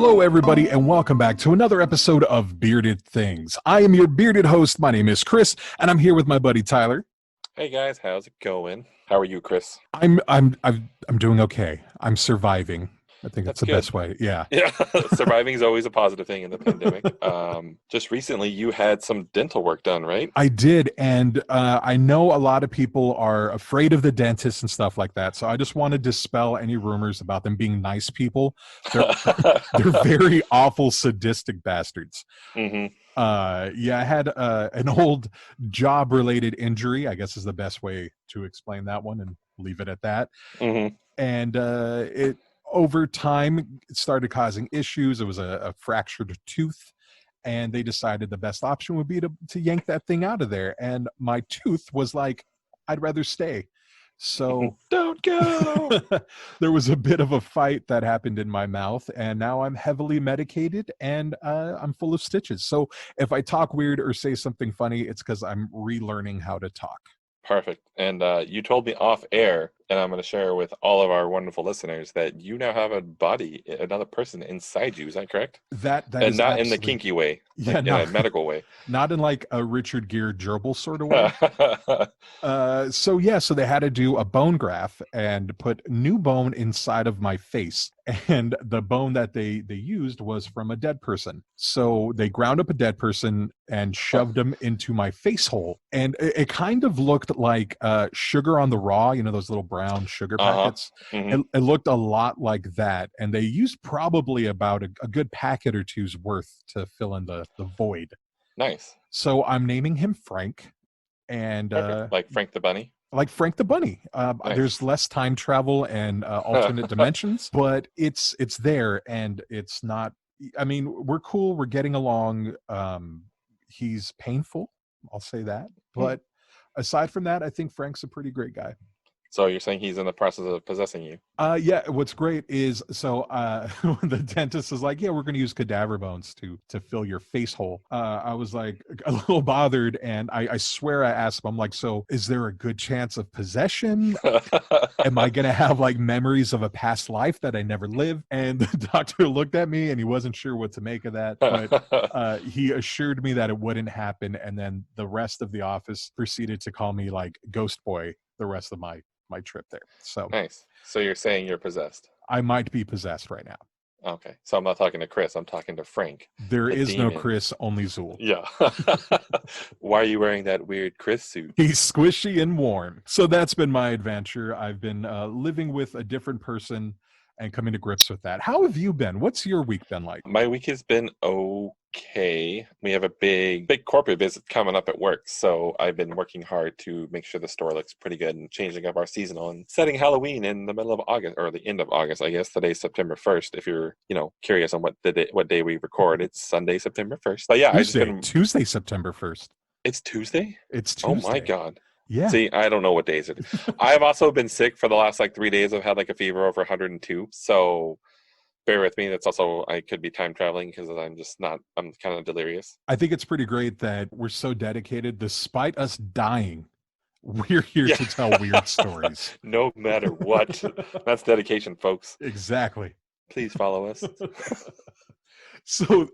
Hello, everybody, and welcome back to another episode of Bearded Things. I am your bearded host. My name is Chris, and I'm here with my buddy Tyler. Hey guys, how's it going? How are you, Chris? I'm doing okay. I'm surviving. I think it's That's the good. best way. Yeah, Yeah, surviving is always a positive thing in the pandemic. Just recently, you had some dental work done, right? I did, and I know a lot of people are afraid of the dentist and stuff like that. So I just want to dispel any rumors about them being nice people. They're they're very awful, sadistic bastards. hmm Yeah, I had an old job-related injury, I guess is the best way to explain that one, and leave it at that. hmm And it over time it started causing issues. It was a fractured tooth, and they decided the best option would be to yank that thing out of there. And my tooth was like, I'd rather stay. So Don't go. there was a bit of a fight that happened in my mouth, and now I'm heavily medicated and I'm full of stitches. So if I talk weird or say something funny, it's because I'm relearning how to talk. Perfect. And you told me off air, and I'm going to share with all of our wonderful listeners that you now have a body, another person inside you. Is that correct? That And is not in the kinky way, Yeah, in no, a medical way. not in like a Richard Gere gerbil sort of way. So they had to do a bone graft and put new bone inside of my face, and the bone that they used was from a dead person. So they ground up a dead person and shoved them into my face hole, and it kind of looked like sugar on the raw, you know, those little brown sugar packets. Mhm. It looked a lot like that, and they used probably about a good packet or two's worth to fill in the void. Nice. So I'm naming him Frank, and Perfect. Like Frank the Bunny. like Frank the Bunny. Nice. There's less time travel and alternate dimensions, but it's there, and it's not. I mean, we're cool. We're getting along. He's painful. I'll say that. But aside from that, I think Frank's a pretty great guy. So you're saying he's in the process of possessing you? Yeah, what's great is when the dentist is like, yeah, we're going to use cadaver bones to fill your face hole. I was like a little bothered, and I swear I asked him, I'm like, so is there a good chance of possession? Am I going to have like memories of a past life that I never lived? And the doctor looked at me and he wasn't sure what to make of that, but he assured me that it wouldn't happen. And then the rest of the office proceeded to call me like Ghost Boy the rest of my trip there. So nice. So you're saying you're possessed? I might be possessed right now. Okay. So I'm not talking to Chris. I'm talking to Frank. There is demon. No Chris, only Zool. Yeah. Why are you wearing that weird Chris suit? He's squishy and warm. So that's been my adventure. I've been living with a different person and coming to grips with that. How have you been? What's your week been like? My week has been okay. We have a big corporate visit coming up at work, so I've been working hard to make sure the store looks pretty good and changing up our seasonal and setting Halloween in the middle of August, or the end of August, I guess. Today's September 1st. If you're, curious on what day we record, it's Sunday, September 1st. But yeah, Tuesday, September 1st. It's Tuesday? It's Tuesday. Oh my God. Yeah. See, I don't know what days it is. I've also been sick for the last 3 days. I've had a fever over 102. So bear with me. That's also, I could be time traveling because I'm kind of delirious. I think it's pretty great that we're so dedicated. Despite us dying, we're here to tell weird stories. No matter what. That's dedication, folks. Exactly. Please follow us. So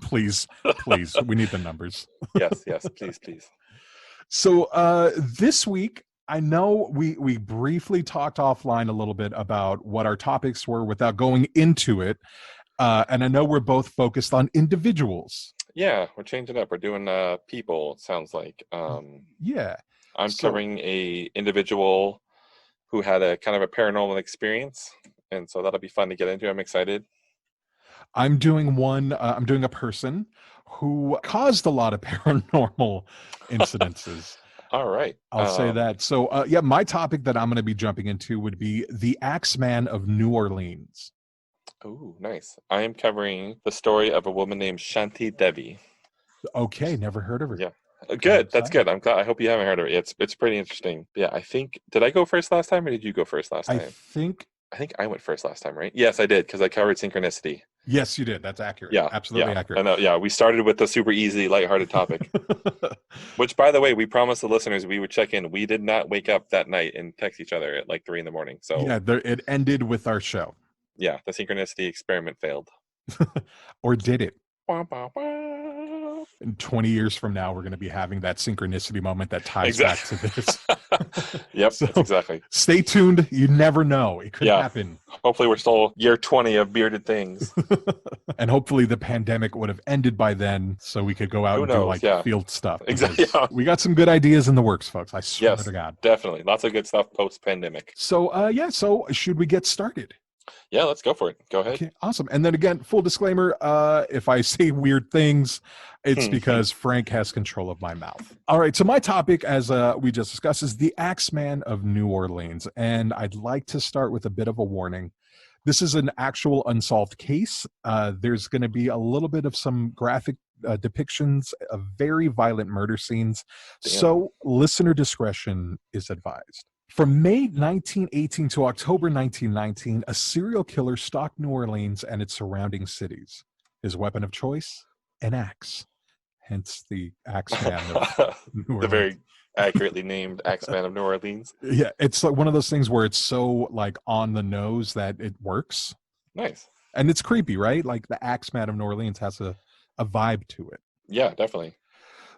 please, we need the numbers. Yes, please. So this week, I know we briefly talked offline a little bit about what our topics were without going into it. And I know we're both focused on individuals. Yeah, we're changing up. We're doing people, it sounds like. Yeah. I'm covering a individual who had a kind of a paranormal experience. And so that'll be fun to get into. I'm excited. I'm doing a person who caused a lot of paranormal incidences. All right. I'll say that. So, my topic that I'm going to be jumping into would be the Axeman of New Orleans. Oh, nice. I am covering the story of a woman named Shanti Devi. Okay, never heard of her. Yeah. Good. That's good. I'm glad. I hope you haven't heard of it. It's pretty interesting. Yeah, I think, did I go first last time or did you go first last time? I think I went first last time, right? Yes, I did, because I covered synchronicity. Yes, you did. That's accurate. Yeah, absolutely accurate. I know, we started with the super easy, lighthearted topic. Which, by the way, we promised the listeners we would check in. We did not wake up that night and text each other at 3 a.m. So yeah, it ended with our show. Yeah, the synchronicity experiment failed. Or did it? Wah, wah, wah. And 20 years from now, we're going to be having that synchronicity moment that ties back to Exactly. this. Yep, So that's exactly. stay tuned. You never know. It could Yeah. happen. Hopefully, we're still year 20 of bearded things. And hopefully the pandemic would have ended by then so we could go out Who and do knows? like Yeah. field stuff. Exactly. Because we got some good ideas in the works, folks. I swear Yes, to God. definitely. Lots of good stuff post-pandemic. So, so should we get started? Yeah, let's go for it. Go ahead. Okay, awesome. And then again, full disclaimer, if I say weird things, it's because Frank has control of my mouth. All right, so my topic, as we just discussed, is the Axeman of New Orleans. And I'd like to start with a bit of a warning. This is an actual unsolved case. There's going to be a little bit of some graphic depictions of very violent murder scenes. Damn. So listener discretion is advised. From May 1918 to October 1919, a serial killer stalked New Orleans and its surrounding cities. His weapon of choice? An axe. Hence the Axeman of New Orleans. The very accurately named Axeman of New Orleans. Yeah, it's like one of those things where it's so like on the nose that it works. Nice. And it's creepy, right? Like the Axeman of New Orleans has a vibe to it. Yeah, definitely.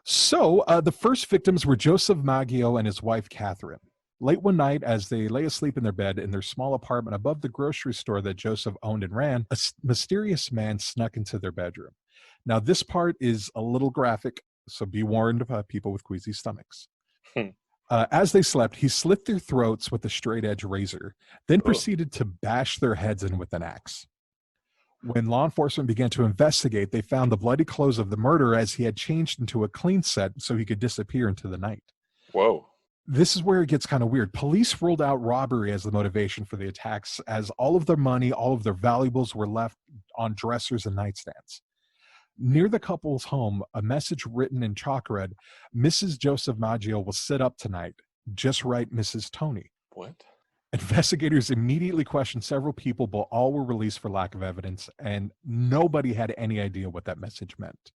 So the first victims were Joseph Maggio and his wife, Catherine. Late one night, as they lay asleep in their bed in their small apartment above the grocery store that Joseph owned and ran, a mysterious man snuck into their bedroom. Now, this part is a little graphic, so be warned about people with queasy stomachs. As they slept, he slit their throats with a straight-edge razor, then proceeded to bash their heads in with an axe. When law enforcement began to investigate, they found the bloody clothes of the murderer as he had changed into a clean set so he could disappear into the night. Whoa. This is where it gets kind of weird. Police ruled out robbery as the motivation for the attacks, as all of their money, all of their valuables were left on dressers and nightstands. Near the couple's home, a message written in chalk read, "Mrs. Joseph Maggio will sit up tonight. Just write Mrs. Tony." What? Investigators immediately questioned several people, but all were released for lack of evidence, and nobody had any idea what that message meant.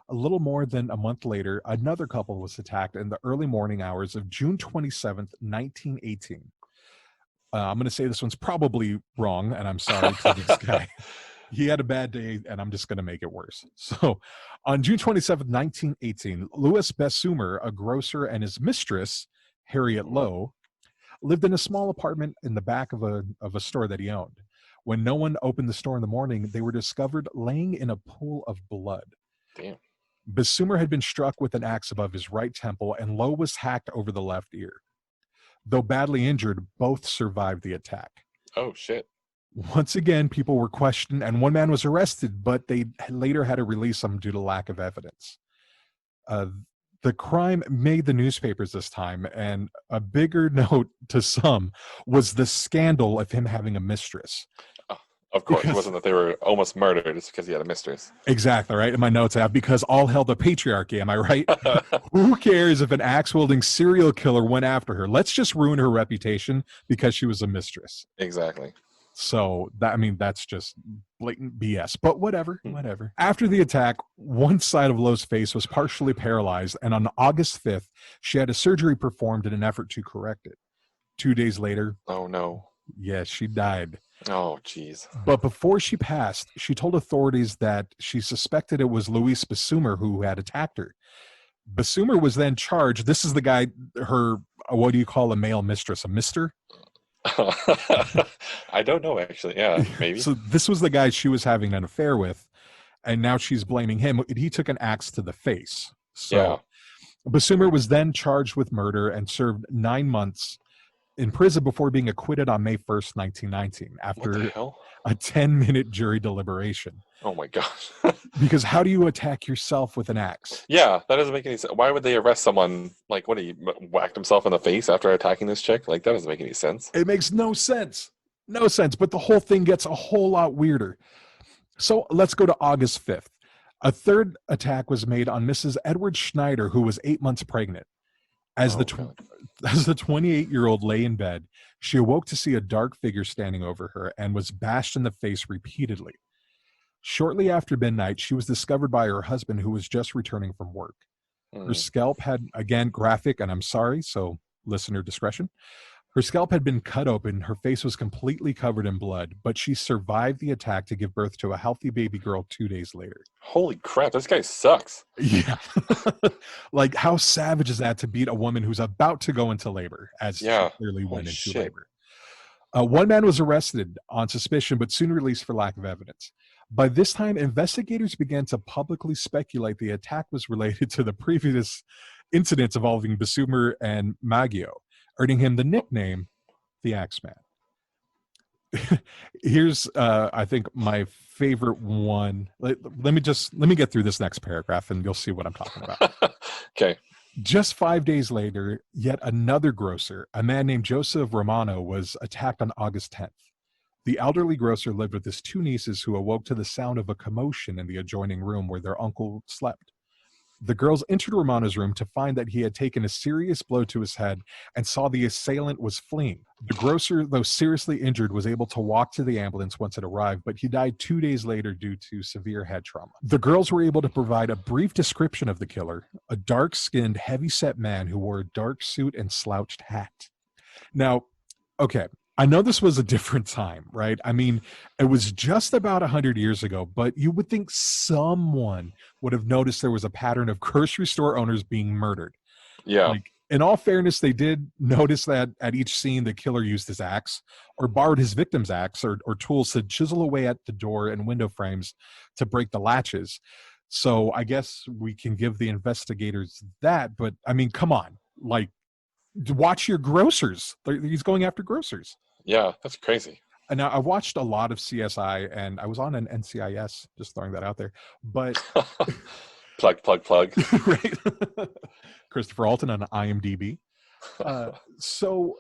A little more than a month later, another couple was attacked in the early morning hours of June 27th, 1918. I'm going to say this one's probably wrong, and I'm sorry to this guy. He had a bad day, and I'm just going to make it worse. So, on June 27th, 1918, Louis Bessumer, a grocer, and his mistress, Harriet Lowe, lived in a small apartment in the back of a store that he owned. When no one opened the store in the morning, they were discovered laying in a pool of blood. Damn. Bessumer had been struck with an axe above his right temple, and Lowe was hacked over the left ear. Though badly injured, both survived the attack. Oh, shit. Once again, people were questioned, and one man was arrested, but they later had to release him due to lack of evidence. The crime made the newspapers this time, and a bigger note to some was the scandal of him having a mistress. Of course, it wasn't that they were almost murdered. It's because he had a mistress. Exactly, right? In my notes I have, because all hell the patriarchy, am I right? Who cares if an axe-wielding serial killer went after her? Let's just ruin her reputation because she was a mistress. Exactly. So, that's just blatant BS. But whatever. After the attack, one side of Lowe's face was partially paralyzed, and on August 5th, she had a surgery performed in an effort to correct it. 2 days later... Oh, no. Yeah, she died. Oh, jeez. But before she passed, she told authorities that she suspected it was Louis Bessumer who had attacked her. Bessumer was then charged. This is the guy, her, what do you call a male mistress? A mister? I don't know, actually. Yeah, maybe. So this was the guy she was having an affair with, and now she's blaming him. He took an axe to the face. So Yeah. Bessumer was then charged with murder and served 9 months in prison before being acquitted on May 1st, 1919, after a 10-minute jury deliberation. Oh my gosh. Because how do you attack yourself with an axe? Yeah, that doesn't make any sense. Why would they arrest someone, like, what, he whacked himself in the face after attacking this chick? Like, that doesn't make any sense. It makes no sense. No sense, but the whole thing gets a whole lot weirder. So let's go to August 5th. A third attack was made on Mrs. Edward Schneider, who was 8 months pregnant. As the 28-year-old lay in bed, she awoke to see a dark figure standing over her and was bashed in the face repeatedly. Shortly after midnight, she was discovered by her husband, who was just returning from work. Her scalp had, again, graphic, and I'm sorry, so listener discretion. Her scalp had been cut open. Her face was completely covered in blood, but she survived the attack to give birth to a healthy baby girl 2 days later. Holy crap, this guy sucks. Yeah. Like, how savage is that to beat a woman who's about to go into labor, as she clearly went into labor? One man was arrested on suspicion, but soon released for lack of evidence. By this time, investigators began to publicly speculate the attack was related to the previous incidents involving Basumer and Maggio, earning him the nickname the Axeman. Here's I think my favorite one. Let me get through this next paragraph and you'll see what I'm talking about. Okay. Just 5 days later, yet another grocer, a man named Joseph Romano, was attacked on August 10th. The elderly grocer lived with his 2 nieces who awoke to the sound of a commotion in the adjoining room where their uncle slept. The girls entered Romano's room to find that he had taken a serious blow to his head and saw the assailant was fleeing. The grocer, though seriously injured, was able to walk to the ambulance once it arrived, but he died 2 days later due to severe head trauma. The girls were able to provide a brief description of the killer, a dark-skinned, heavy-set man who wore a dark suit and slouched hat. Now, okay, I know this was a different time, right? I mean, it was just about 100 years ago, but you would think someone would have noticed there was a pattern of grocery store owners being murdered. Yeah. Like, in all fairness, they did notice that at each scene, the killer used his axe or borrowed his victim's axe or tools to chisel away at the door and window frames to break the latches. So I guess we can give the investigators that, but I mean, come on, like, watch your grocers. He's going after grocers. Yeah, that's crazy. And now I watched a lot of CSI and I was on an NCIS, just throwing that out there. But plug. Right. Christopher Alton on IMDb. So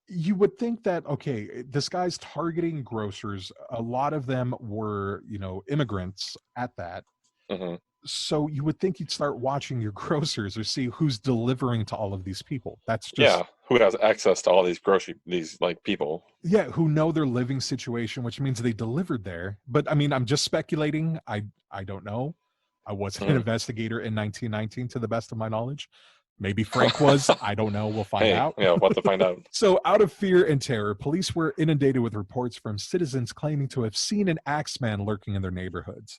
you would think that, okay, this guy's targeting grocers. A lot of them were, immigrants at that. Mm-hmm. So you would think you'd start watching your grocers or see who's delivering to all of these people. That's just who has access to all these people. Yeah, who know their living situation, which means they delivered there. But I mean, I'm just speculating. I don't know. I wasn't an investigator in 1919, to the best of my knowledge. Maybe Frank was. I don't know. We'll find out. Yeah, we'll have to find out. So, out of fear and terror, police were inundated with reports from citizens claiming to have seen an axeman lurking in their neighborhoods.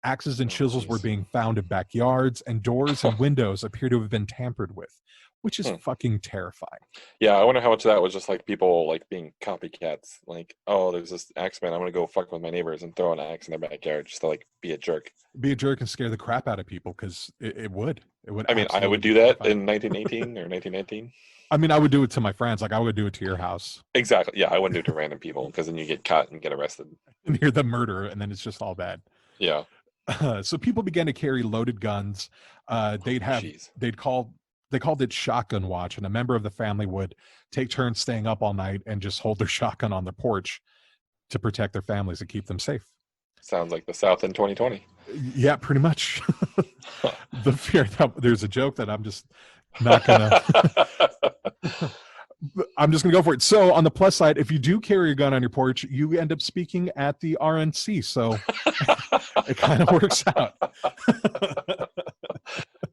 Axes and chisels were being found in backyards, and doors and windows appear to have been tampered with, which is fucking terrifying. Yeah, I wonder how much of that was just like people like being copycats. Like, oh, there's this Axeman, I'm gonna go fuck with my neighbors and throw an axe in their backyard just to like be a jerk. Be a jerk and scare the crap out of people, because it would. I mean, I would do that in 1918 or 1919. I mean, I would do it to my friends. Like, I would do it to your house. Exactly. Yeah, I wouldn't do it to random people because then you get caught and get arrested. And hear the murder, and then it's just all bad. Yeah. So people began to carry loaded guns. They called it shotgun watch, and a member of the family would take turns staying up all night and just hold their shotgun on the porch to protect their families and keep them safe. Sounds like the South in 2020. Yeah, pretty much. The fear that there's a joke that I'm just not gonna. I'm just gonna go for it. So on the plus side, if you do carry a gun on your porch, you end up speaking at the RNC. So it kind of works out.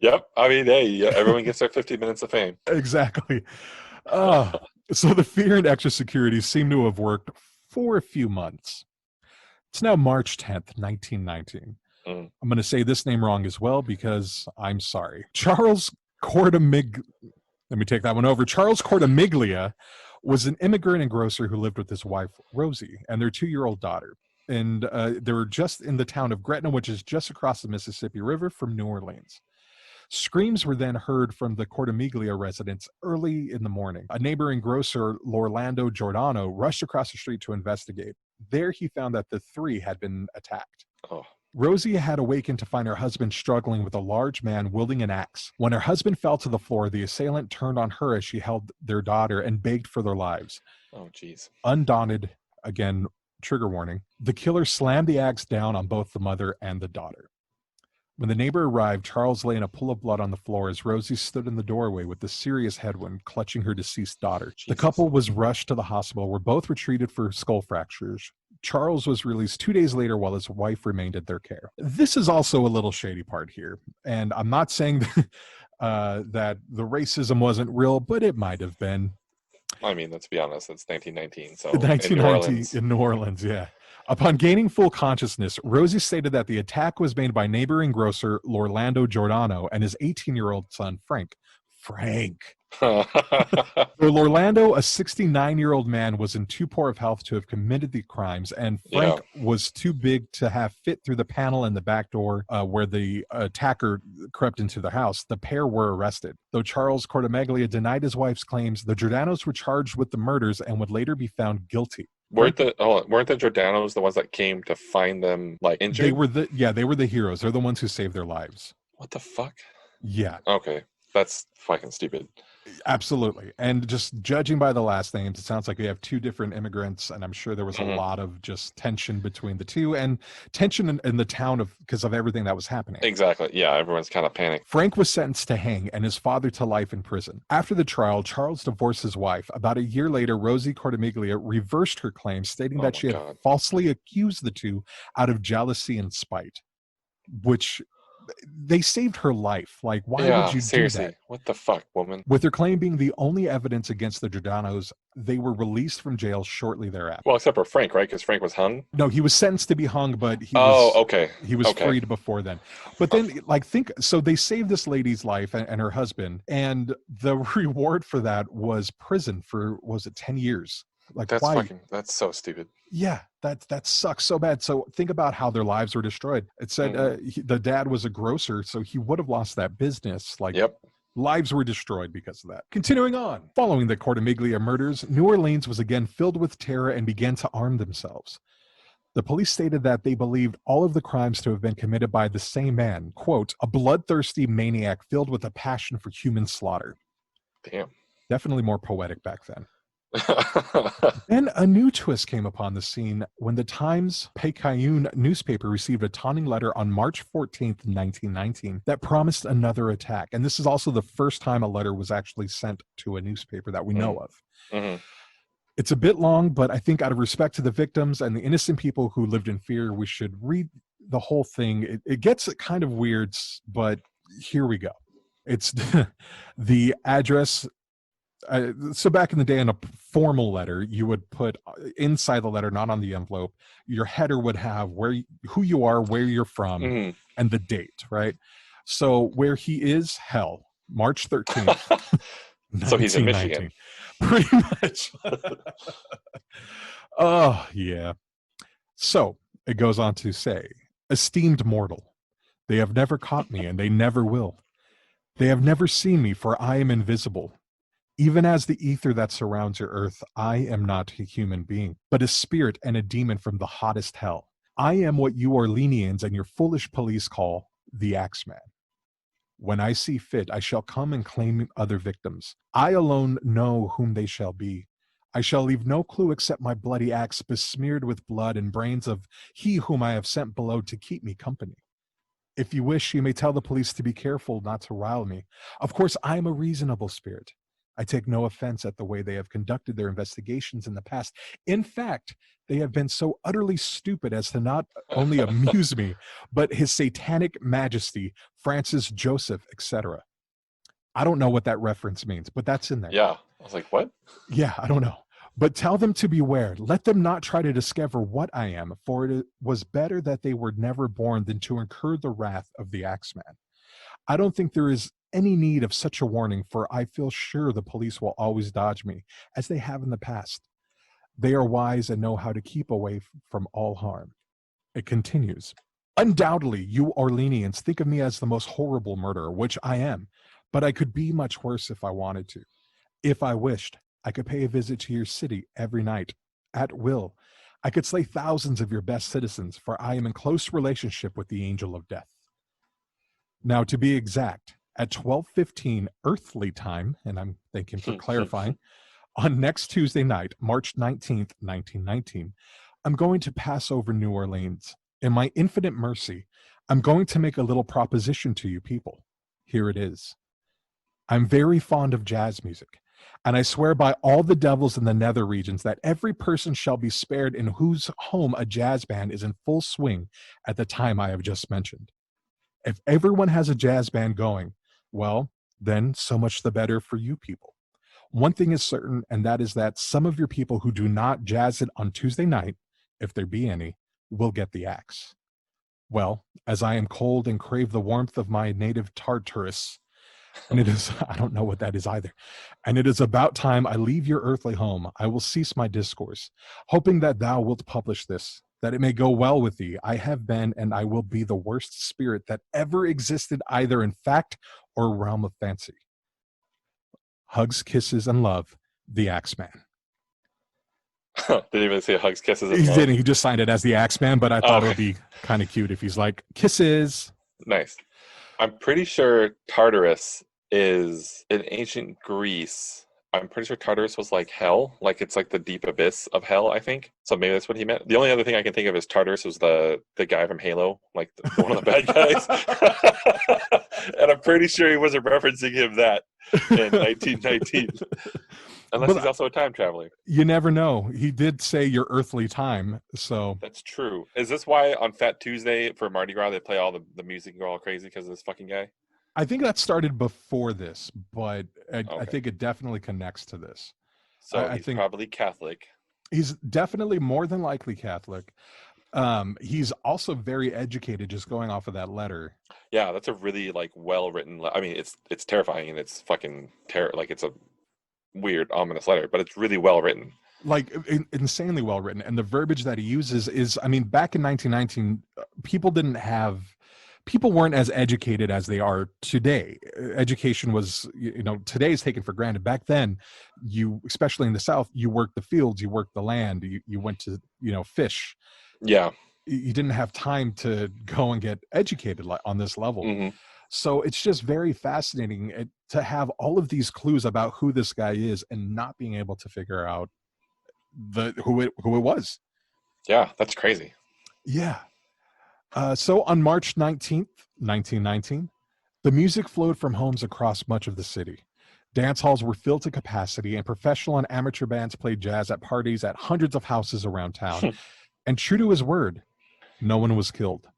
Yep. I mean, hey, everyone gets their 15 minutes of fame. Exactly. So the fear and extra security seem to have worked for a few months. It's now March 10th, 1919. I'm going to say this name wrong as well because I'm sorry. Charles Cortamiglia was an immigrant and grocer who lived with his wife, Rosie, and their 2-year-old daughter. And they were just in the town of Gretna, which is just across the Mississippi River from New Orleans. Screams were then heard from the Cortamiglia residence early in the morning. A neighboring grocer, Lorlando Giordano, rushed across the street to investigate. There he found that the 3 had been attacked. Oh. Rosie had awakened to find her husband struggling with a large man wielding an axe. When her husband fell to the floor, the assailant turned on her as she held their daughter and begged for their lives. Oh, jeez. Undaunted, again, trigger warning, the killer slammed the axe down on both the mother and the daughter. When the neighbor arrived, Charles lay in a pool of blood on the floor as Rosie stood in the doorway with a serious head wound clutching her deceased daughter. Jesus. The couple was rushed to the hospital where both were treated for skull fractures. Charles was released 2 days later while his wife remained at their care. This is also a little shady part here. And I'm not saying that the racism wasn't real, but it might have been. I mean, let's be honest, it's 1919, so in New 1919 Orleans. in New Orleans, yeah. Upon gaining full consciousness, Rosie stated that the attack was made by neighboring grocer Lorlando Giordano and his 18-year-old son, Frank. Frank. For Lorlando, a 69-year-old man was in too poor of health to have committed the crimes, and Yeah. Frank was too big to have fit through the panel in the back door where the attacker crept into the house. The pair were arrested. Though Charles Cortamaglia denied his wife's claims, the Giordanos were charged with the murders and would later be found guilty. Weren't the Giordanos the ones that came to find them like injured? They were the heroes. They're the ones who saved their lives. What the fuck? Yeah. Okay. That's fucking stupid. Absolutely. And just judging by the last names, it sounds like we have two different immigrants, and I'm sure there was a lot of just tension between the two, and tension in the town because of everything that was happening. Exactly. Yeah, everyone's kind of panicked. Frank was sentenced to hang and his father to life in prison. After the trial, Charles divorced his wife. About a year later, Rosie Cortamiglia reversed her claim, stating that she had falsely accused the two out of jealousy and spite, which they saved her life. Like, why would you seriously, do that? What the fuck, woman? With her claim being the only evidence against the Giordanos, they were released from jail shortly thereafter. Well, except for Frank, right? Because Frank was hung? No, he was sentenced to be hung, but he was Okay. freed before then. But then, so they saved this lady's life and her husband, and the reward for that was prison for, was it 10 years? Like, why? That's so stupid. Yeah, that sucks so bad. So think about how their lives were destroyed. It said the dad was a grocer, so he would have lost that business. Like, lives were destroyed because of that. Continuing on. Following the Cortamiglia murders, New Orleans was again filled with terror and began to arm themselves. The police stated that they believed all of the crimes to have been committed by the same man, quote, a bloodthirsty maniac filled with a passion for human slaughter. Damn. Definitely more poetic back then. Then a new twist came upon the scene when the Times Picayune newspaper received a taunting letter on March 14th, 1919, that promised another attack. And this is also the first time a letter was actually sent to a newspaper that we know of. It's a bit long, but I think out of respect to the victims and the innocent people who lived in fear, we should read the whole thing. It gets kind of weird, but here we go. It's the address. So back in the day, in a formal letter, you would put inside the letter, not on the envelope, your header would have who you are, where you're from, and the date, right? So where he is, hell, March 13th. So he's in Michigan. Pretty much. Oh, yeah. So it goes on to say, esteemed mortal, they have never caught me, and they never will. They have never seen me, for I am invisible. Even as the ether that surrounds your earth, I am not a human being, but a spirit and a demon from the hottest hell. I am what you Orleanians and your foolish police call the Axeman. When I see fit, I shall come and claim other victims. I alone know whom they shall be. I shall leave no clue except my bloody axe besmeared with blood and brains of he whom I have sent below to keep me company. If you wish, you may tell the police to be careful not to rile me. Of course, I am a reasonable spirit. I take no offense at the way they have conducted their investigations in the past. In fact, they have been so utterly stupid as to not only amuse me, but his satanic majesty, Francis Joseph, etc. I don't know what that reference means, but that's in there. Yeah. I was like, what? Yeah, I don't know. But tell them to beware. Let them not try to discover what I am, for it was better that they were never born than to incur the wrath of the Axeman. I don't think there is any need of such a warning, for I feel sure the police will always dodge me, as they have in the past. They are wise and know how to keep away from all harm. It continues. Undoubtedly, you Orleanians think of me as the most horrible murderer, which I am, but I could be much worse if I wanted to. If I wished, I could pay a visit to your city every night, at will. I could slay thousands of your best citizens, for I am in close relationship with the angel of death. Now, to be exact, at 12:15 earthly time, and I'm thanking for clarifying, on next Tuesday night, March 19th, 1919, I'm going to pass over New Orleans. In my infinite mercy, I'm going to make a little proposition to you people. Here it is. I'm very fond of jazz music, and I swear by all the devils in the nether regions that every person shall be spared in whose home a jazz band is in full swing at the time I have just mentioned. If everyone has a jazz band going, well, then so much the better for you people. One thing is certain, and that is that some of your people who do not jazz it on Tuesday night, if there be any, will get the axe. Well, as I am cold and crave the warmth of my native Tartarus, and it is, I don't know what that is either, and it is about time I leave your earthly home, I will cease my discourse, hoping that thou wilt publish this, that it may go well with thee. I have been, and I will be the worst spirit that ever existed, either in fact or realm of fancy. Hugs, kisses, and love, the Axeman. Didn't even say hugs, kisses, and He love. didn't. He just signed it as the Axeman, but I thought it would be kind of cute if he's like, kisses. Nice. I'm pretty sure Tartarus is in ancient Greece. I'm pretty sure Tartarus was like hell, like it's like the deep abyss of hell, I think. So maybe that's what he meant. The only other thing I can think of is Tartarus was the guy from Halo, like one of the bad guys. And I'm pretty sure he wasn't referencing him that in 1919. Unless he's also a time traveler. You never know. He did say your earthly time, so... That's true. Is this why on Fat Tuesday for Mardi Gras they play all the music and go all crazy because of this fucking guy? I think that started before this, but I Okay. think it definitely connects to this. So I he's think probably Catholic. he's definitely more than likely Catholic. He's also very educated, just going off of that letter. Yeah, that's a really like well written. I mean, it's terrifying and it's fucking like it's a weird, ominous letter, but it's really well written. Like insanely well written, and the verbiage that he uses is, I mean, back in 1919, people weren't as educated as they are today. Education was, today is taken for granted. Back then, especially in the South, you worked the fields, you worked the land, you went to, fish. Yeah. You didn't have time to go and get educated on this level. Mm-hmm. So it's just very fascinating to have all of these clues about who this guy is and not being able to figure out who it was. Yeah, that's crazy. Yeah. So on March 19th, 1919, the music flowed from homes across much of the city. Dance halls were filled to capacity, and professional and amateur bands played jazz at parties at hundreds of houses around town. And true to his word, no one was killed.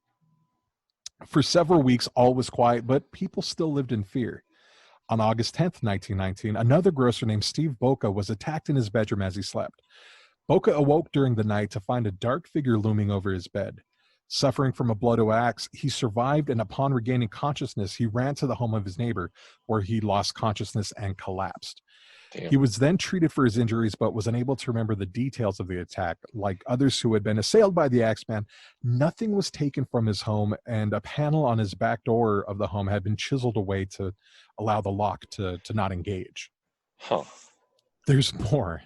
For several weeks, all was quiet, but people still lived in fear. On August 10th, 1919, another grocer named Steve Boca was attacked in his bedroom as he slept. Boca awoke during the night to find a dark figure looming over his bed. Suffering from a blow to axe, he survived, and upon regaining consciousness, he ran to the home of his neighbor, where he lost consciousness and collapsed. Damn. He was then treated for his injuries, but was unable to remember the details of the attack. Like others who had been assailed by the Axeman, nothing was taken from his home, and a panel on his back door of the home had been chiseled away to allow the lock to not engage. Huh. There's more.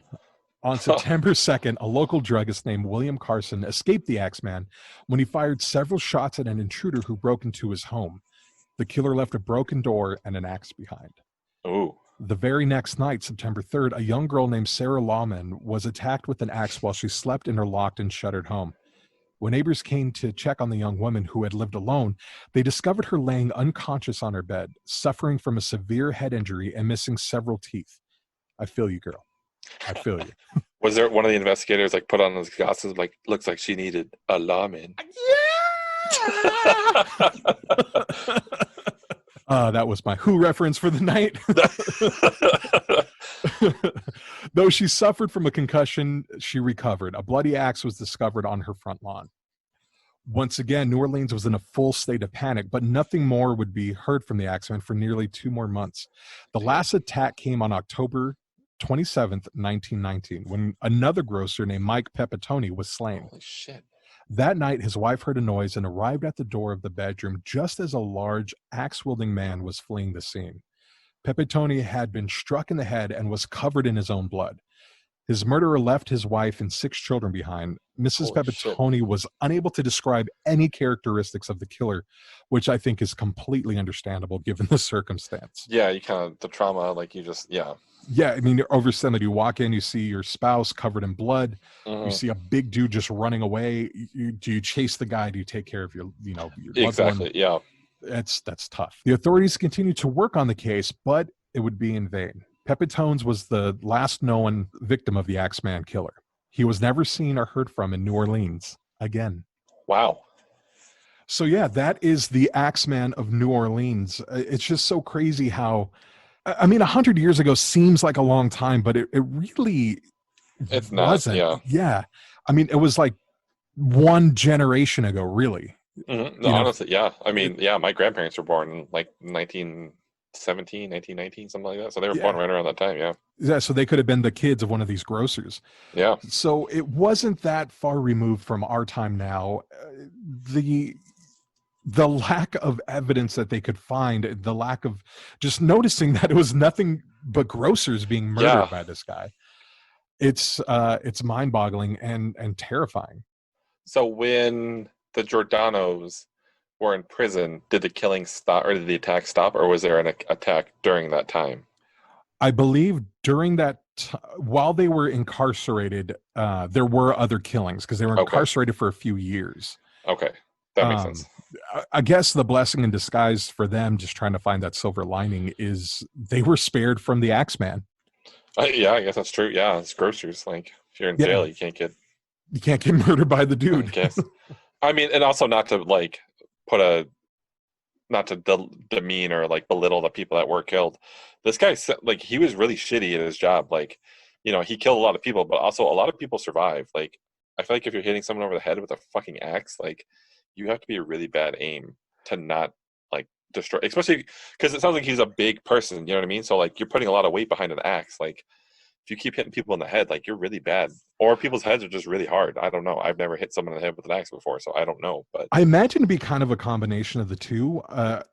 On September 2nd, a local druggist named William Carson escaped the Axeman when he fired several shots at an intruder who broke into his home. The killer left a broken door and an axe behind. Ooh. The very next night, September 3rd, a young girl named Sarah Lawman was attacked with an axe while she slept in her locked and shuttered home. When neighbors came to check on the young woman who had lived alone, they discovered her laying unconscious on her bed, suffering from a severe head injury and missing several teeth. I feel you, girl. I feel you. Was there one of the investigators like put on his glasses, like looks like she needed a lawman? Yeah. That was my Who reference for the night. Though she suffered from a concussion, she recovered. A bloody axe was discovered on her front lawn. Once again, New Orleans was in a full state of panic, but nothing more would be heard from the Axeman for nearly 2 more months. The last attack came on October 27th, 1919, when another grocer named Mike Pepitone was slain. Holy shit. That night, his wife heard a noise and arrived at the door of the bedroom just as a large axe-wielding man was fleeing the scene. Pepitone had been struck in the head and was covered in his own blood. His murderer left his wife and 6 children behind. Mrs. Holy Pepitone was unable to describe any characteristics of the killer, which I think is completely understandable given the circumstance. Yeah, you kind of, the trauma, like you just, yeah. Yeah, I mean, you're overstimulated. You walk in, you see your spouse covered in blood. Mm-hmm. You see a big dude just running away. Do you chase the guy? Do you take care of your loved one? Yeah. That's tough. The authorities continued to work on the case, but it would be in vain. Pepitone's was the last known victim of the Axeman killer. He was never seen or heard from in New Orleans again. Wow. So yeah, that is the Axeman of New Orleans. It's just so crazy how I mean, 100 years ago seems like a long time, but it really It's not. wasn't. Yeah. Yeah. I mean, it was like one generation ago, really. No, You know, honestly, yeah. I it, mean, yeah, my grandparents were born in like 1917, 1919, something like that. So they were born yeah. right around that time. Yeah. Yeah. So they could have been the kids of one of these grocers. Yeah. So it wasn't that far removed from our time now. The the lack of evidence that they could find, the lack of just noticing that it was nothing but grocers being murdered Yeah. by this guy. It's mind-boggling and terrifying. So when the Giordano's were in prison, did the killing stop or did the attack stop, or was there an attack during that time? I believe during that while they were incarcerated, there were other killings because they were Okay. incarcerated for a few years. Okay. That makes sense. Um, I guess the blessing in disguise for them, just trying to find that silver lining, is they were spared from the Axeman. Yeah, I guess that's true. Yeah, it's groceries. Like if you're in Yeah, jail, you can't get. you can't get murdered by the I dude. guess. I mean, and also not to like put a not to demean or like belittle the people that were killed. This guy like he was really shitty at his job. Like, he killed a lot of people, but also a lot of people survived. Like, I feel like if you're hitting someone over the head with a fucking axe, like you have to be a really bad aim to not like destroy, especially because it sounds like he's a big person. You know what I mean? So like you're putting a lot of weight behind an axe. Like if you keep hitting people in the head, like you're really bad. Or people's heads are just really hard. I don't know. I've never hit someone in the head with an axe before, so I don't know. But I imagine to be kind of a combination of the two.